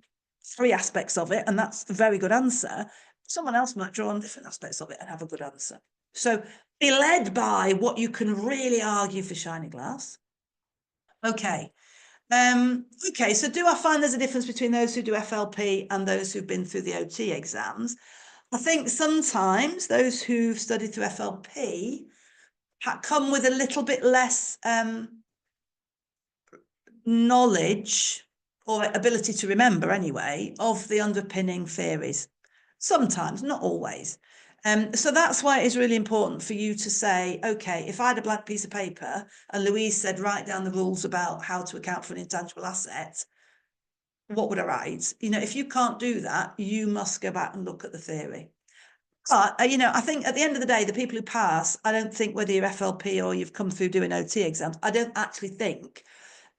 3 aspects of it, and that's a very good answer, someone else might draw on different aspects of it and have a good answer. So be led by what you can really argue for Shiny Glass. Okay. Okay, so do I find there's a difference between those who do FLP and those who've been through the OT exams? I think sometimes those who've studied through FLP come with a little bit less knowledge or ability to remember anyway of the underpinning theories. Sometimes, not always. So that's why it's really important for you to say, okay, if I had a blank piece of paper and Louise said, write down the rules about how to account for an intangible asset, what would I write? You know, if you can't do that, you must go back and look at the theory. But, you know, I think at the end of the day, the people who pass, I don't think whether you're FLP or you've come through doing OT exams, I don't actually think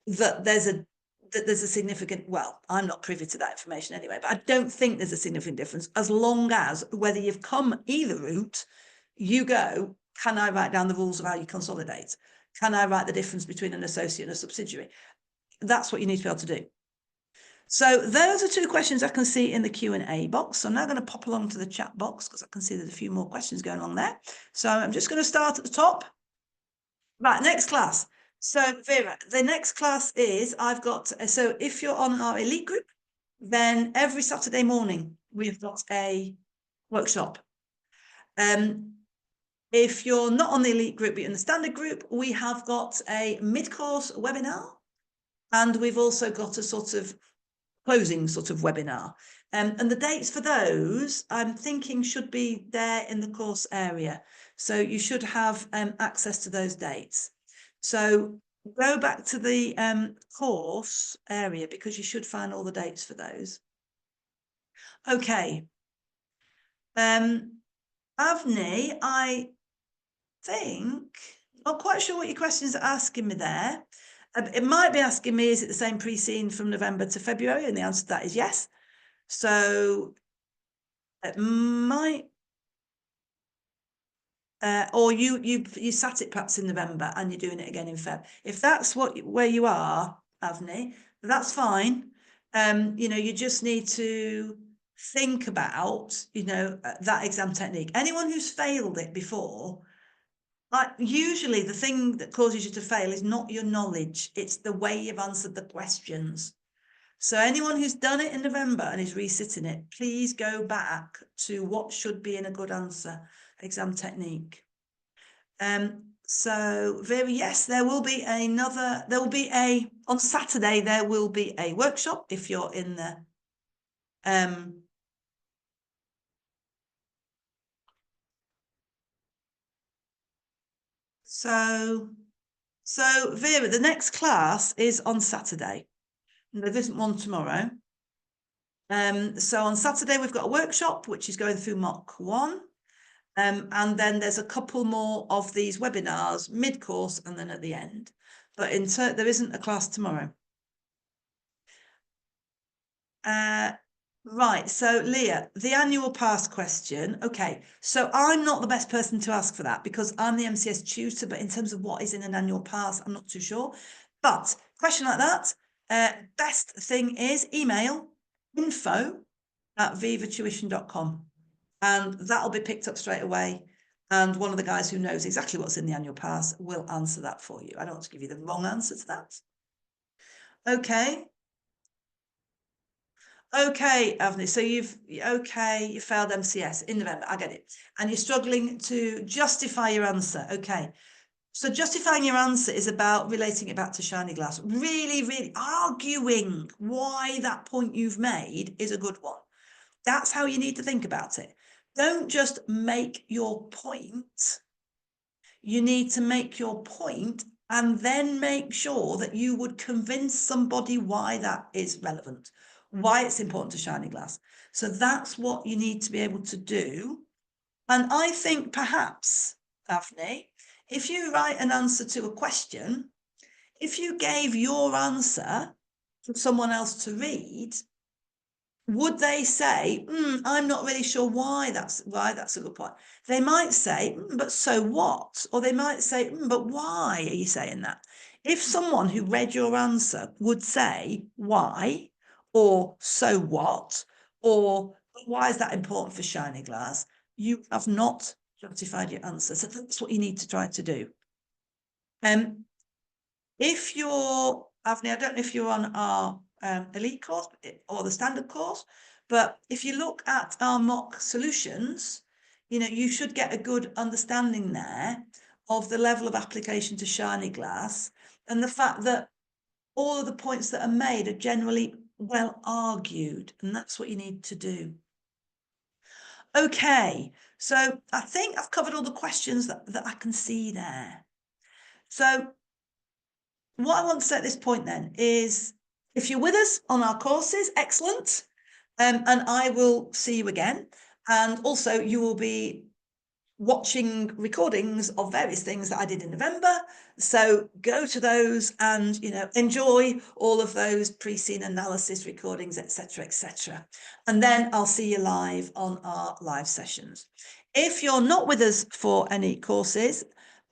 that there's a significant, well, I'm not privy to that information anyway, but I don't think there's a significant difference as long as whether you've come either route, you go, can I write down the rules of how you consolidate? Can I write the difference between an associate and a subsidiary? That's what you need to be able to do. So those are 2 questions I can see in the Q&A box. So I'm now going to pop along to the chat box because I can see there's a few more questions going on there. So I'm just going to start at the top. Right, next class. So Vera, the next class is so if you're on our elite group, then every Saturday morning we've got a workshop. If you're not on the elite group, but you're in the standard group, we have got a mid-course webinar, and we've also got a sort of closing sort of webinar. And the dates for those, I'm thinking, should be there in the course area. So you should have access to those dates. So go back to the course area because you should find all the dates for those. Okay. Avni, think, not quite sure what your questions are asking me there. It might be asking me, is it the same pre-scene from November to February? And the answer to that is yes. So it might, or you sat it perhaps in November and you're doing it again in Feb. If that's where you are, Avni, that's fine. You know, you just need to think about, you know, that exam technique. Anyone who's failed it before, usually the thing that causes you to fail is not your knowledge, it's the way you've answered the questions. So anyone who's done it in November and is resitting it, please go back to what should be in a good answer exam technique. So Vera, yes, there will be on Saturday, there will be a workshop if you're in the, so Vera, the next class is on Saturday. There isn't one tomorrow. So on Saturday, we've got a workshop, which is going through Mock 1. And then there's a couple more of these webinars mid-course and then at the end. But there isn't a class tomorrow. Right, so Leah, the annual pass question. Okay, so I'm not the best person to ask for that because I'm the MCS tutor, but in terms of what is in an annual pass, I'm not too sure. But question like that, best thing is email info@vivatuition.com and that'll be picked up straight away. And one of the guys who knows exactly what's in the annual pass will answer that for you. I don't want to give you the wrong answer to that. Okay. Okay, Avni, so you failed MCS in November, I get it. And you're struggling to justify your answer. Okay. So justifying your answer is about relating it back to Shiny Glass. Really, really arguing why that point you've made is a good one. That's how you need to think about it. Don't just make your point. You need to make your point and then make sure that you would convince somebody why that is relevant, why it's important to Shiny Glass. So that's what you need to be able to do. And I think perhaps, Avni, if you write an answer to a question, if you gave your answer for someone else to read, would they say, I'm not really sure why that's a good point. They might say, but so what? Or they might say, but why are you saying that? If someone who read your answer would say, why? Or so what? Or why is that important for Shiny Glass? You have not justified your answer. So that's what you need to try to do. If you're, Avni, I don't know if you're on our elite course or the standard course, but if you look at our mock solutions, you know, you should get a good understanding there of the level of application to Shiny Glass and the fact that all of the points that are made are generally well argued, and that's what you need to do. Okay, so I think I've covered all the questions that I can see there. So what I want to say at this point then is, if you're with us on our courses, excellent. And I will see you again. And also you will be watching recordings of various things that I did in November. So go to those and, you know, enjoy all of those pre-scene analysis recordings, etc., etc. And then I'll see you live on our live sessions. If you're not with us for any courses,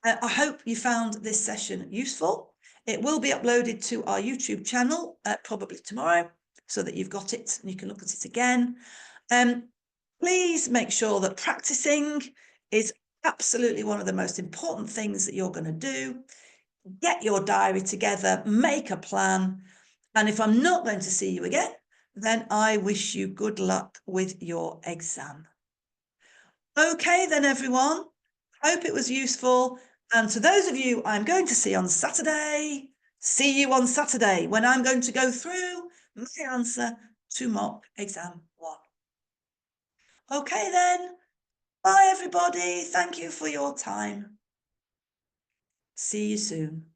I hope you found this session useful. It will be uploaded to our YouTube channel probably tomorrow so that you've got it and you can look at it again. Please make sure that practicing is absolutely one of the most important things that you're going to do. Get your diary together, make a plan. And if I'm not going to see you again, then I wish you good luck with your exam. Okay, then everyone, hope it was useful. And to those of you I'm going to see on Saturday, see you on Saturday when I'm going to go through my answer to mock exam 1. Okay then, bye everybody. Thank you for your time. See you soon.